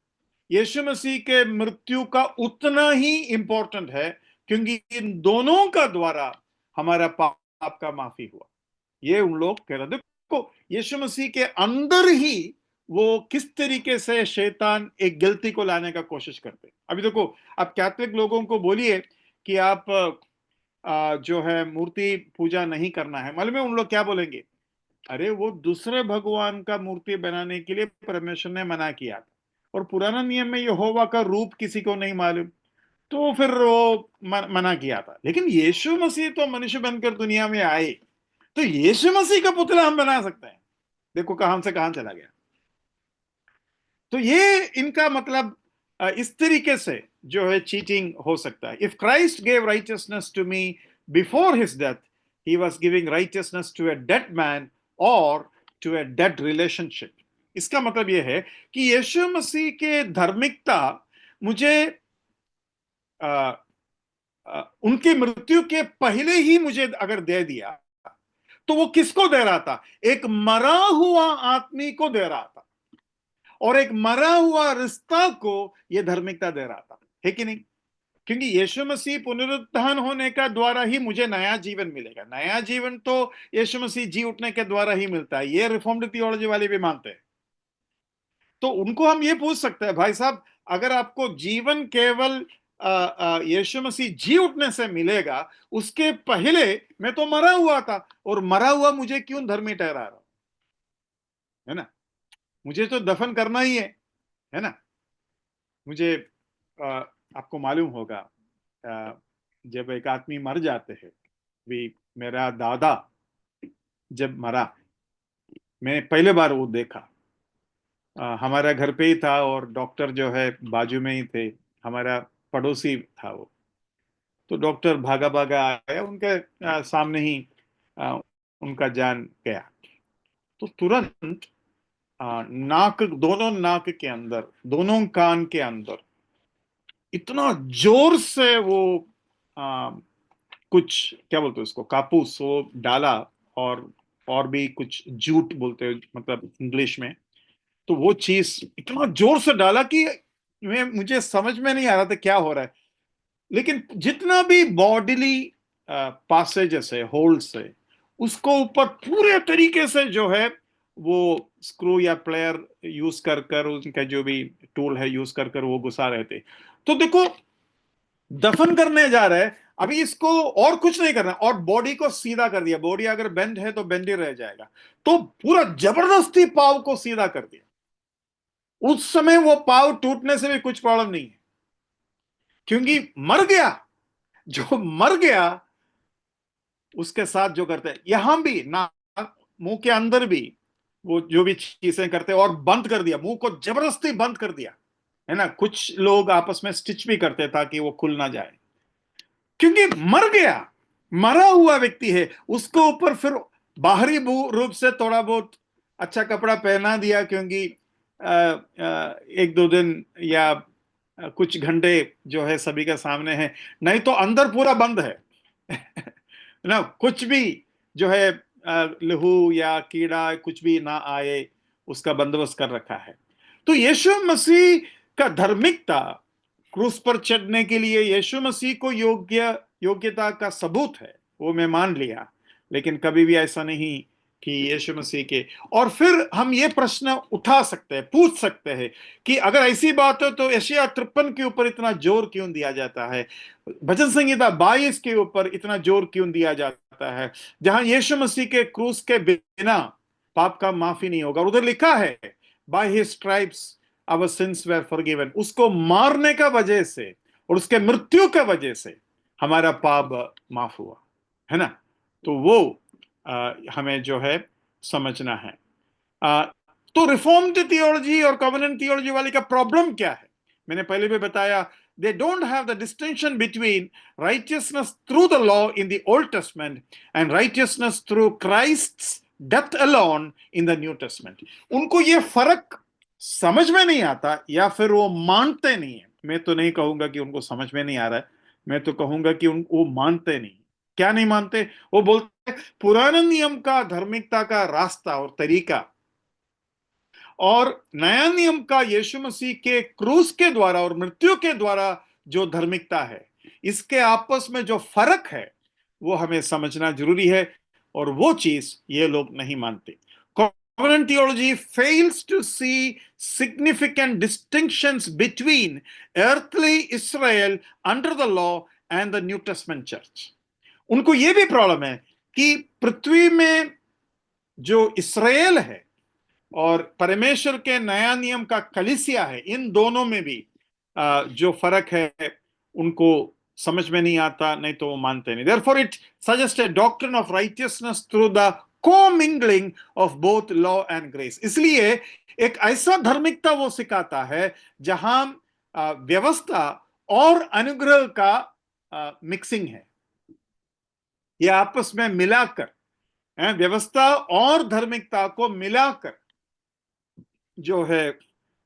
यीशु मसीह के मृत्यु का उतना ही इंपॉर्टेंट है, क्योंकि इन दोनों का द्वारा हमारा पाप का माफी हुआ। ये उन लोग कह रहे, देखो यीशु मसीह के अंदर ही वो किस तरीके से शैतान एक गलती को लाने का कोशिश करते। अभी देखो, आप कैथोलिक लोगों को बोलिए कि आप जो है मूर्ति पूजा नहीं करना है, मालूम है उन लोग क्या बोलेंगे? अरे वो दूसरे भगवान का मूर्ति बनाने के लिए परमेश्वर ने मना किया था और पुराना नियम में यहोवा का रूप किसी को नहीं मालूम। तो फिर वो मना किया था। लेकिन यीशु मसीह तो मनुष्य बनकर दुनिया में आए, तो यीशु मसीह का पुतला हम बना सकते हैं। देखो कहां से कहां चला गया। तो ये इनका मतलब इस तरीके से जो है चीटिंग हो सकता है। If Christ gave righteousness to me before his death, he was giving righteousness to a dead man और टू अ डेड रिलेशनशिप। इसका मतलब यह है कि यीशु मसीह के धार्मिकता मुझे उनकी मृत्यु के पहले ही मुझे अगर दे दिया, तो वो किसको दे रहा था? एक मरा हुआ आदमी को दे रहा था, और एक मरा हुआ रिश्ता को यह धार्मिकता दे रहा था, है कि नहीं? क्योंकि यीशु मसीह पुनरुत्थान होने का द्वारा ही मुझे नया जीवन मिलेगा। नया जीवन तो यीशु मसीह जी उठने के द्वारा ही मिलता है, ये रिफॉर्म्ड थियोलॉजी वाले भी मानते हैं। तो उनको हम ये पूछ सकते हैं, भाई साहब, अगर आपको जीवन केवल यीशु मसीह जी उठने से मिलेगा, उसके पहले मैं तो मरा हुआ था, और मरा हुआ मुझे क्यों धर्मी ठहरा रहा है ना? मुझे तो दफन करना ही है ना? मुझे आपको मालूम होगा, जब एक आदमी मर जाते हैं, भी मेरा दादा जब मरा, मैंने पहले बार वो देखा। हमारा घर पे ही था, और डॉक्टर जो है बाजू में ही थे, हमारा पड़ोसी था वो। तो डॉक्टर भागा भागा आया, उनके सामने ही आ, उनका जान गया। तो तुरंत नाक, दोनों नाक के अंदर, दोनों कान के अंदर इतना जोर से वो आ, कुछ क्या बोलते हैं उसको, कापूस वो डाला, और भी कुछ जूट बोलते हैं मतलब इंग्लिश में। तो वो चीज इतना जोर से डाला कि मुझे समझ में नहीं आ रहा था क्या हो रहा है। लेकिन जितना भी बॉडीली पासेजेस है, होल्स है, उसको ऊपर पूरे तरीके से जो है वो स्क्रू या प्लेयर यूज कर कर, उनका जो भी टूल है यूज कर कर वो घुसा रहे थे। तो देखो, दफन करने जा रहे हैं, अभी इसको और कुछ नहीं करना, और बॉडी को सीधा कर दिया। बॉडी अगर बेंड है तो बेंड ही रह जाएगा, तो पूरा जबरदस्ती पाव को सीधा कर दिया। उस समय वो पाव टूटने से भी कुछ प्रॉब्लम नहीं है, क्योंकि मर गया। जो मर गया उसके साथ जो करते हैं, यहां भी ना, मुंह के अंदर भी वो जो भी चीजें करते हैं, और बंद कर दिया, मुंह को जबरदस्ती बंद कर दिया, है ना? कुछ लोग आपस में स्टिच भी करते ताकि वो खुल ना जाए, क्योंकि मर गया, मरा हुआ व्यक्ति है। उसको ऊपर फिर बाहरी रूप से थोड़ा बहुत अच्छा कपड़ा पहना दिया, क्योंकि एक दो दिन या कुछ घंटे जो है सभी के सामने है, नहीं तो अंदर पूरा बंद है ना, कुछ भी जो है लहू या कीड़ा कुछ भी ना आए, उसका बंदोबस्त कर रखा है। तो यीशु मसीह का धार्मिकता क्रूस पर चढ़ने के लिए यीशु मसीह को योग्यता का सबूत है, वो मैं मान लिया। लेकिन कभी भी ऐसा नहीं कि यीशु मसीह के, और फिर हम ये प्रश्न उठा सकते हैं, पूछ सकते हैं कि अगर ऐसी बात हो तो यशायाह 53 के ऊपर इतना जोर क्यों दिया जाता है? भजन संहिता 22 के ऊपर इतना जोर क्यों दिया जाता है, जहां यीशु मसीह के क्रूस के बिना पाप का माफी नहीं होगा? उधर लिखा है, by his stripes our sins were forgiven. उसको मारने का वजह से और उसके मृत्यु का वजह से हमारा पाप माफ हुआ, है ना? तो वो हमें जो है समझना है। तो रिफॉर्म्ड थियोलॉजी और कॉवेनेंट थियोलॉजी वाले का प्रॉब्लम क्या है? मैंने पहले भी बताया, they don't have the distinction between righteousness through the law in the Old Testament and righteousness through Christ's death alone in the New Testament. उनको ये फर्क समझ में नहीं आता, या फिर वो मानते नहीं है। मैं तो नहीं कहूंगा कि उनको समझ में नहीं आ रहा है, मैं तो कहूंगा कि वो मानते नहीं। क्या नहीं मानते? वो बोलते पुराने नियम का धार्मिकता का रास्ता और तरीका, और नया नियम का यीशु मसीह के क्रूस के द्वारा और मृत्यु के द्वारा जो धार्मिकता है, इसके आपस में जो फर्क है वो हमें समझना जरूरी है, और वो चीज ये लोग नहीं मानते। Covenant theology fails to see significant distinctions between earthly Israel under the law and the New Testament church. उनको ये भी प्रॉब्लम है कि पृथ्वी में जो इस्राएल है और परमेश्वर के नया नियम का कलीसिया है, इन दोनों में भी जो फर्क है उनको समझ में नहीं आता, नहीं तो वो मानते नहीं. Therefore it suggests a doctrine of righteousness through the co-mingling of both law and grace. इसलिए एक ऐसा धार्मिकता वो सिखाता है जहां व्यवस्था और अनुग्रह का मिक्सिंग है, ये आपस में मिलाकर, व्यवस्था और धार्मिकता को मिलाकर जो है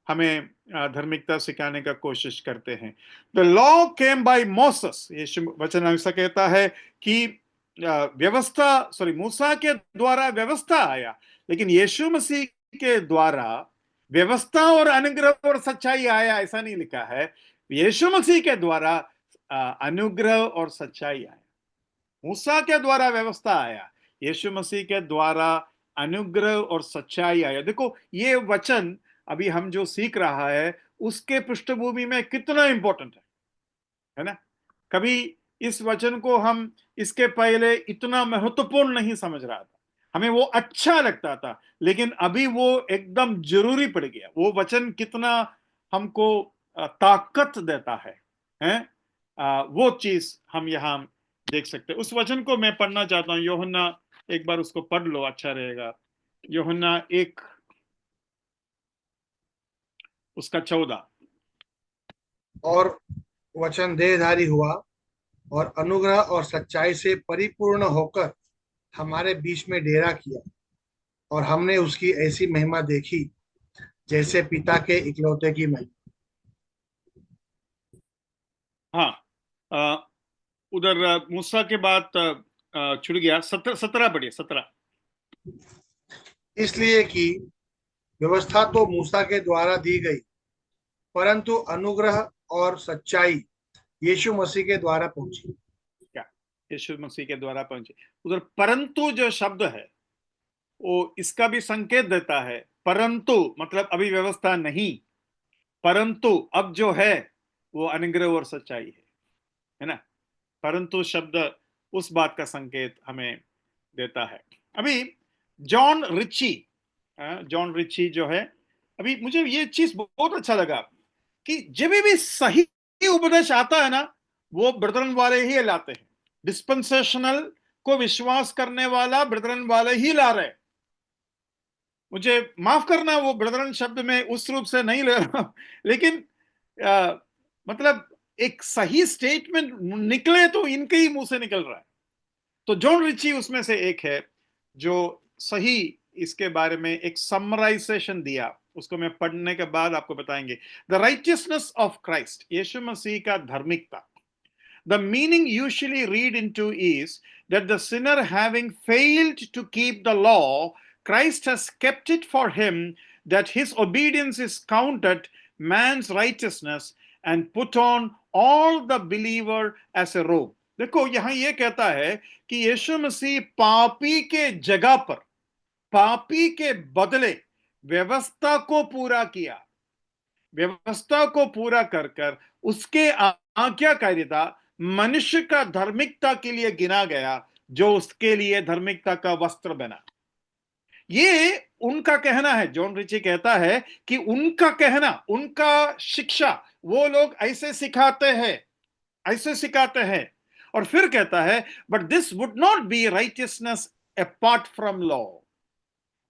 हमें धार्मिकता सिखाने का कोशिश करते हैं. The law came by Moses, यीशु वचन ऐसा कहता है कि मूसा के द्वारा व्यवस्था आया, लेकिन यीशु मसीह के द्वारा व्यवस्था और अनुग्रह और सच्चाई आया, ऐसा नहीं लिखा है. यीशु मसीह के द्वारा अनुग्रह और सच्चाई आया. मूसा के द्वारा व्यवस्था आया, यीशु मसीह के द्वारा अनुग्रह और सच्चाई आया. देखो ये वचन अभी हम जो सीख रहा है उसके पृष्ठभूमि में कितना इंपॉर्टेंट है ना. कभी इस वचन को हम इसके पहले इतना महत्वपूर्ण नहीं समझ रहा था, हमें वो अच्छा लगता था, लेकिन अभी वो एकदम जरूरी पड़ गया. वो वचन कितना हमको ताकत देता है, वो चीज हम यहाँ देख सकते हैं. उस वचन को मैं पढ़ना चाहता हूं. यूहन्ना, एक बार उसको पढ़ लो, अच्छा रहेगा. यूहन्ना 1 उसका 14. और वचन देहधारी हुआ और अनुग्रह और सच्चाई से परिपूर्ण होकर हमारे बीच में डेरा किया, और हमने उसकी ऐसी महिमा देखी जैसे पिता के इकलौते की महिमा. हाँ, उधर मूसा के बाद छुड़ गया. 17 पढ़िए, 17. इसलिए कि व्यवस्था तो मूसा के द्वारा दी गई, परंतु अनुग्रह और सच्चाई यीशु मसीह के द्वारा पहुंची. क्या यीशु मसीह के द्वारा पहुंची? उधर परंतु जो शब्द है वो इसका भी संकेत देता है. परंतु मतलब अभी व्यवस्था नहीं, परंतु अब जो है वो अनुग्रह और सच्चाई है ना. परंतु शब्द उस बात का संकेत हमें देता है. अभी जॉन रिची जो है, अभी मुझे ये चीज बहुत अच्छा लगा कि जब भी सही उपदेश आता है ना, वो ब्रदरन वाले ही लाते हैं. डिस्पेंसेशनल को विश्वास करने वाला ब्रदरन वाले ही ला रहे. मुझे माफ करना, वो ब्रदरन शब्द में उस रूप से नहीं ले रहा, लेकिन मतलब एक सही स्टेटमेंट निकले तो इनके ही मुंह से निकल रहा है. तो जॉन रिची उसमें से एक है जो सही इसके बारे में एक समराइजेशन दिया. उसको मैं पढ़ने के बाद आपको बताएंगे. द राइटियसनेस ऑफ क्राइस्ट, यीशु मसीह का धार्मिकता. The meaning usually read into is that the sinner having failed to keep the law, Christ has kept it for him, that his obedience is counted man's righteousness and put on all the believer as a robe. देखो यहां ये कहता है कि यीशु मसीह पापी के जगह पर, पापी के बदले व्यवस्था को पूरा किया. व्यवस्था को पूरा कर उसके आज्ञाकारिता मनुष्य का धार्मिकता के लिए गिना गया, जो उसके लिए धार्मिकता का वस्त्र बना. ये उनका कहना है. जॉन रिची कहता है कि उनका कहना, उनका शिक्षा, वो लोग ऐसे सिखाते हैं. और फिर कहता है but this would not be righteousness apart from law.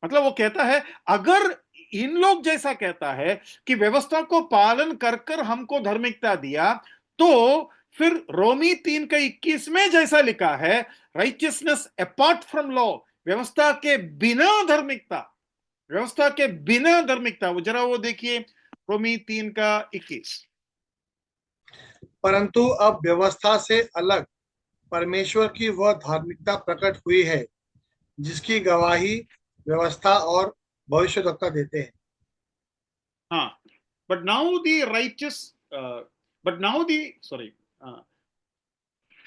मतलब वो कहता है अगर इन लोग जैसा कहता है कि व्यवस्था को पालन कर हमको धार्मिकता दिया, तो फिर रोमी 3:21 में जैसा लिखा है राइटियसनेस अपार्ट फ्रॉम लॉ, व्यवस्था के बिना धार्मिकता, व्यवस्था के बिना धार्मिकता. वो जरा वो देखिए रोमी 3:21. परंतु अब व्यवस्था से अलग परमेश्वर की वह धार्मिकता प्रकट हुई है जिसकी गवाही व्यवस्था और भविष्यद्वक्ता देते हैं. हाँ, बट नाउ दी राइटियस,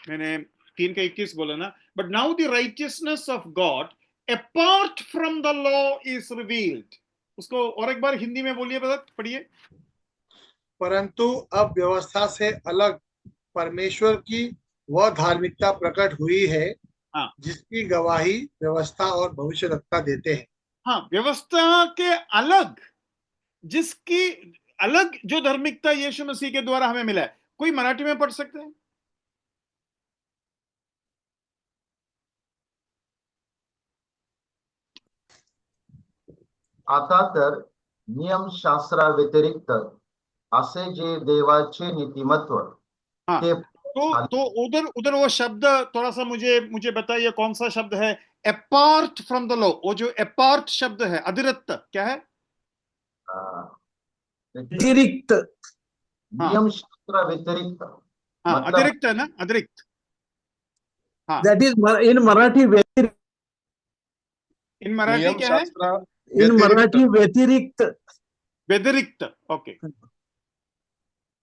मैंने 3:21 बोला ना. But now the righteousness of God apart from the law is revealed. उसको और एक बार हिंदी में बोलिए, पढ़िए. परंतु अब व्यवस्था से अलग परमेश्वर की वह धार्मिकता प्रकट हुई है, हाँ, जिसकी गवाही व्यवस्था और भविष्यद्वक्ता देते हैं. हाँ, व्यवस्था के अलग, जिसकी अलग जो धार्मिकता यीशु मसीह के द्वारा हमें मिला है. कोई मराठी में पढ़ सकते हैं? आता तर नियमशास्त्राव्यतिरिक्त असे जे देवाचे नीतिमत्व हाँ, ते तो उधर उधर वो शब्द थोड़ा सा मुझे बताइए, कौन सा शब्द है अपार्ट फ्रॉम द लॉ? वो जो अपार्ट शब्द है, अतिरिक्त, क्या है? अतिरिक्त। हाँ नियमशास्त्राव्यतिरिक्त हाँ, मतलब अतिरिक्त है ना, अतिरिक्त। हाँ, दैट इज इन मराठी व्यतिरिक्त। इन मराठी नियम क्या है? शास्त्र इन व्यतिरिक्त मराठी व्यतिरिक्त। व्यतिरिक्त, ओके।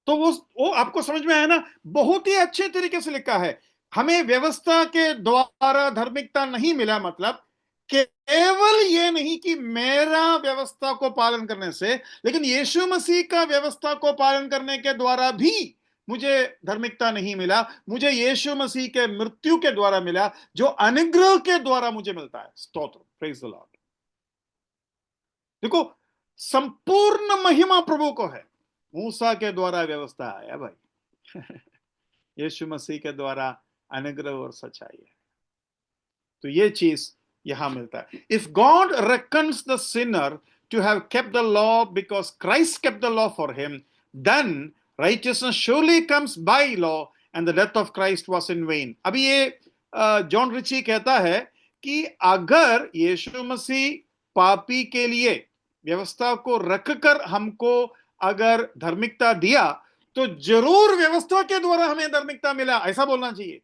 तो वो आपको समझ में आया ना? बहुत ही अच्छे तरीके से लिखा है। हमें व्यवस्था के द्वारा धार्मिकता नहीं मिला, मतलब केवल ये नहीं कि मेरा व्यवस्था को पालन करने से, लेकिन यीशु मसीह का व्यवस्था को पालन करने के द्वारा भी मुझे धार्मिकता नहीं मिला। मुझे यीशु मसीह के मृत्यु के द्वारा मिला, जो अनुग्रह के द्वारा मुझे मिलता है। स्तोत्र, प्रेज द लॉर्ड। देखो, संपूर्ण महिमा प्रभु को है। मूसा के द्वारा व्यवस्था आया भाई, यीशु मसीह के द्वारा अनुग्रह और सच्चाई है। तो ये चीज यहां मिलता है। If God reckons the sinner to have kept the law because Christ kept the law for him, then righteousness surely comes by law and the death of Christ was in vain। अभी ये John Richie कहता है कि अगर यीशु मसीह पापी के लिए व्यवस्था को रखकर हमको अगर धार्मिकता दिया, तो जरूर व्यवस्था के द्वारा हमें धार्मिकता मिला, ऐसा बोलना चाहिए।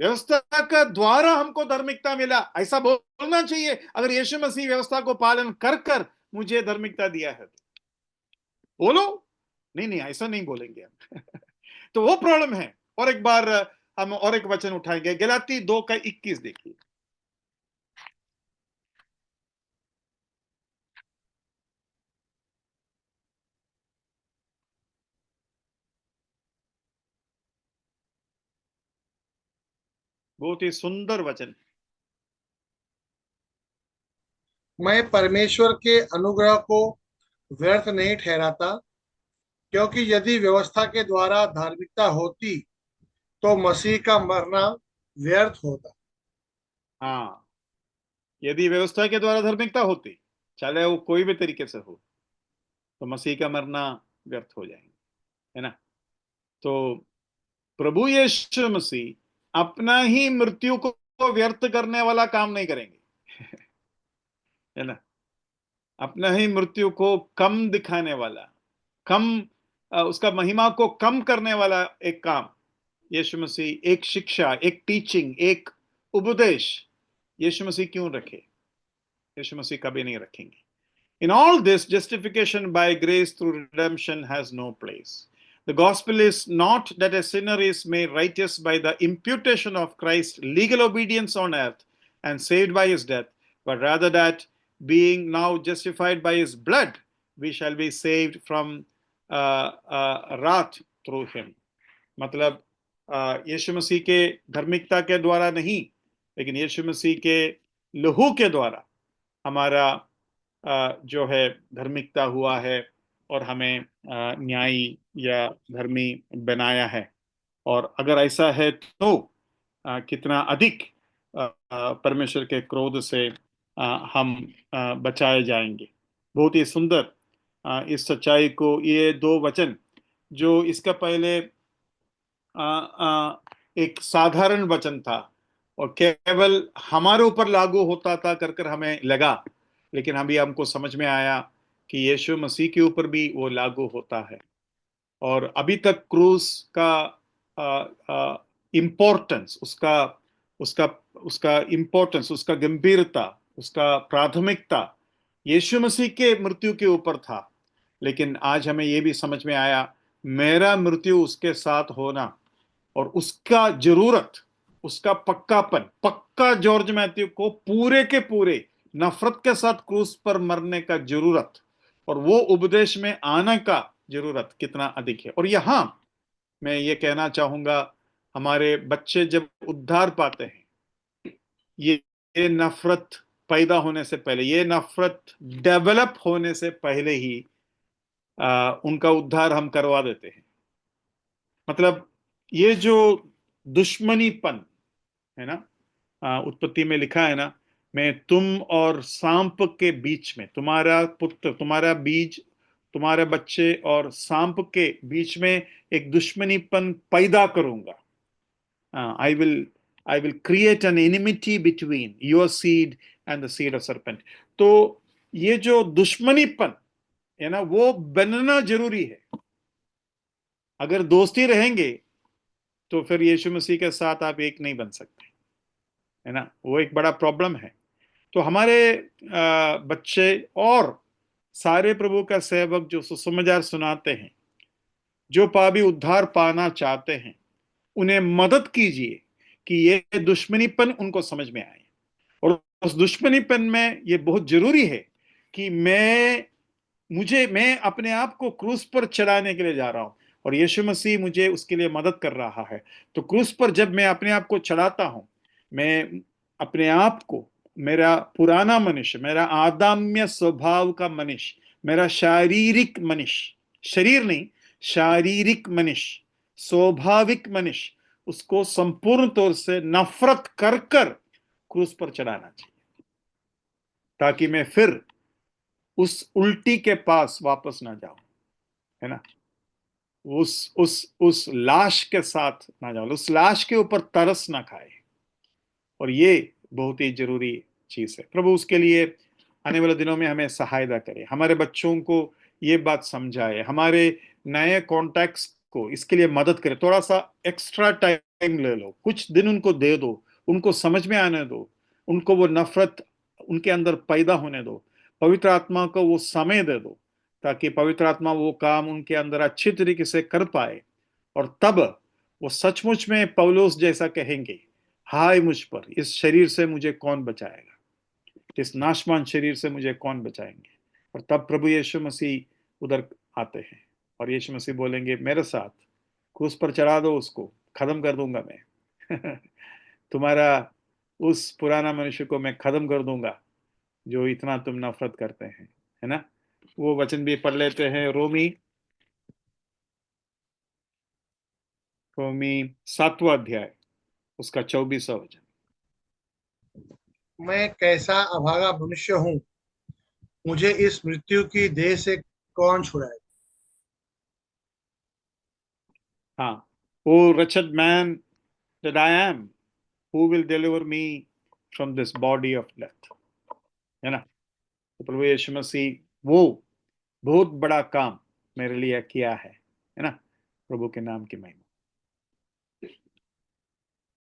व्यवस्था का द्वारा हमको धार्मिकता मिला, ऐसा बोलना चाहिए। अगर यीशु मसीह व्यवस्था को पालन कर कर मुझे धार्मिकता दिया है तो बोलो। नहीं नहीं, ऐसा नहीं बोलेंगे हम। तो वो प्रॉब्लम है। और एक बार हम और एक वचन उठाएंगे, गलाती 2:21 देखिए। बहुत ही सुंदर वचन। मैं परमेश्वर के अनुग्रह को व्यर्थ नहीं ठहराता, क्योंकि यदि व्यवस्था के द्वारा धार्मिकता होती तो मसीह का मरना व्यर्थ होता। हाँ, यदि व्यवस्था के द्वारा धार्मिकता होती, चाहे वो कोई भी तरीके से हो, तो मसीह का मरना व्यर्थ हो जाएंगे, है ना? तो प्रभु यीशु मसीह अपना ही मृत्यु को व्यर्थ करने वाला काम नहीं करेंगे, है ना? अपना ही मृत्यु को कम दिखाने वाला, कम उसका महिमा को कम करने वाला एक काम यीशु मसीह, एक शिक्षा, एक टीचिंग, एक उपदेश यीशु मसीह क्यों रखे? यीशु मसीह कभी नहीं रखेंगे। In all this, justification by grace through redemption has no place. The gospel is not that a sinner is made righteous by the imputation of Christ's legal obedience on earth and saved by his death, but rather that being now justified by his blood, we shall be saved from wrath through him. मतलब यीशु मसीह के धार्मिकता के द्वारा नहीं, लेकिन यीशु मसीह के लहू के द्वारा हमारा जो है धार्मिकता हुआ है और हमें न्यायी या धर्मी बनाया है। और अगर ऐसा है तो कितना अधिक परमेश्वर के क्रोध से हम बचाए जाएंगे। बहुत ही सुंदर इस सच्चाई को ये दो वचन जो इसका पहले एक साधारण वचन था और केवल हमारे ऊपर लागू होता था कर हमें लगा, लेकिन अभी हमको समझ में आया कि यीशु मसीह के ऊपर भी वो लागू होता है। और अभी तक क्रूस का इम्पोर्टेंस, उसका उसका उसका इम्पोर्टेंस, उसका गंभीरता, उसका प्राथमिकता यीशु मसीह के मृत्यु के ऊपर था। लेकिन आज हमें ये भी समझ में आया, मेरा मृत्यु उसके साथ होना और उसका जरूरत, उसका पक्कापन, पक्का जॉर्ज मैथ्यू को पूरे के पूरे नफरत के साथ क्रूस पर मरने का जरूरत और वो उपदेश में आने का जरूरत कितना अधिक है। और यहां मैं ये कहना चाहूंगा, हमारे बच्चे जब उद्धार पाते हैं, ये नफरत पैदा होने से पहले, ये नफरत डेवलप होने से पहले ही उनका उद्धार हम करवा देते हैं। मतलब ये जो दुश्मनीपन है ना, उत्पत्ति में लिखा है ना, मैं तुम और सांप के बीच में, तुम्हारा पुत्र, तुम्हारा बीज, तुम्हारे बच्चे और सांप के बीच में एक दुश्मनीपन पैदा करूंगा. I will create an enmity between your seed and the seed of serpent. तो ये जो दुश्मनीपन है ना, वो बनना जरूरी है. अगर दोस्ती रहेंगे तो फिर यीशु मसीह के साथ आप एक नहीं बन सकते, है ना. वो एक बड़ा प्रॉब्लम है. तो हमारे बच्चे और सारे प्रभु का सेवक जो सुसमाचार सुनाते हैं, जो पापी उद्धार पाना चाहते हैं, उन्हें मदद कीजिए कि ये दुश्मनीपन उनको समझ में आए. और उस दुश्मनीपन में ये बहुत जरूरी है कि मैं अपने आप को क्रूस पर चढ़ाने के लिए जा रहा हूं और यीशु मसीह मुझे उसके लिए मदद कर रहा है. तो क्रूस पर जब मैं अपने आप को चढ़ाता हूं, मैं अपने आप को, मेरा पुराना मनुष्य, मेरा आदम्य स्वभाव का मनुष्य, मेरा शारीरिक मनुष्य, शरीर नहीं, शारीरिक मनुष्य, स्वाभाविक मनुष्य, उसको संपूर्ण तौर से नफरत कर क्रूस पर चढ़ाना चाहिए, ताकि मैं फिर उस उल्टी के पास वापस ना जाऊं, है ना. उस लाश के साथ ना जाओ, उस लाश के ऊपर तरस ना खाए. और ये बहुत ही जरूरी चीज है. प्रभु उसके लिए आने वाले दिनों में हमें सहायता करे, हमारे बच्चों को ये बात समझाए, हमारे नए कॉन्टैक्ट्स को इसके लिए मदद करे. थोड़ा सा एक्स्ट्रा टाइम ले लो, कुछ दिन उनको दे दो, उनको समझ में आने दो, उनको वो नफरत उनके अंदर पैदा होने दो, पवित्र आत्मा को वो समय दे दो, ताकि पवित्र आत्मा वो काम उनके अंदर अच्छी तरीके से कर पाए. और तब वो सचमुच में पौलुस जैसा कहेंगे, हाय मुझ पर, इस शरीर से मुझे कौन बचाएगा, इस नाशवान शरीर से मुझे कौन बचाएंगे. और तब प्रभु यीशु मसीह उधर आते हैं और यीशु मसीह बोलेंगे, मेरे साथ क्रूस पर चढ़ा दो, उसको खत्म कर दूंगा मैं. तुम्हारा उस पुराना मनुष्य को मैं खत्म कर दूंगा जो इतना तुम नफरत करते हैं, है ना. वो वचन भी पढ़ लेते हैं, रोमी 7वां अध्याय उसका 24वां वचन. मैं कैसा अभागा मनुष्य हूँ, मुझे इस मृत्यु की देह से कौन छुड़ाए. हाँ, ओ wretched man that I am, who will deliver me from this body of death, है ना. तो प्रभु यीशु मसीह वो बहुत बड़ा काम मेरे लिए किया है ना. प्रभु के नाम की महिमा.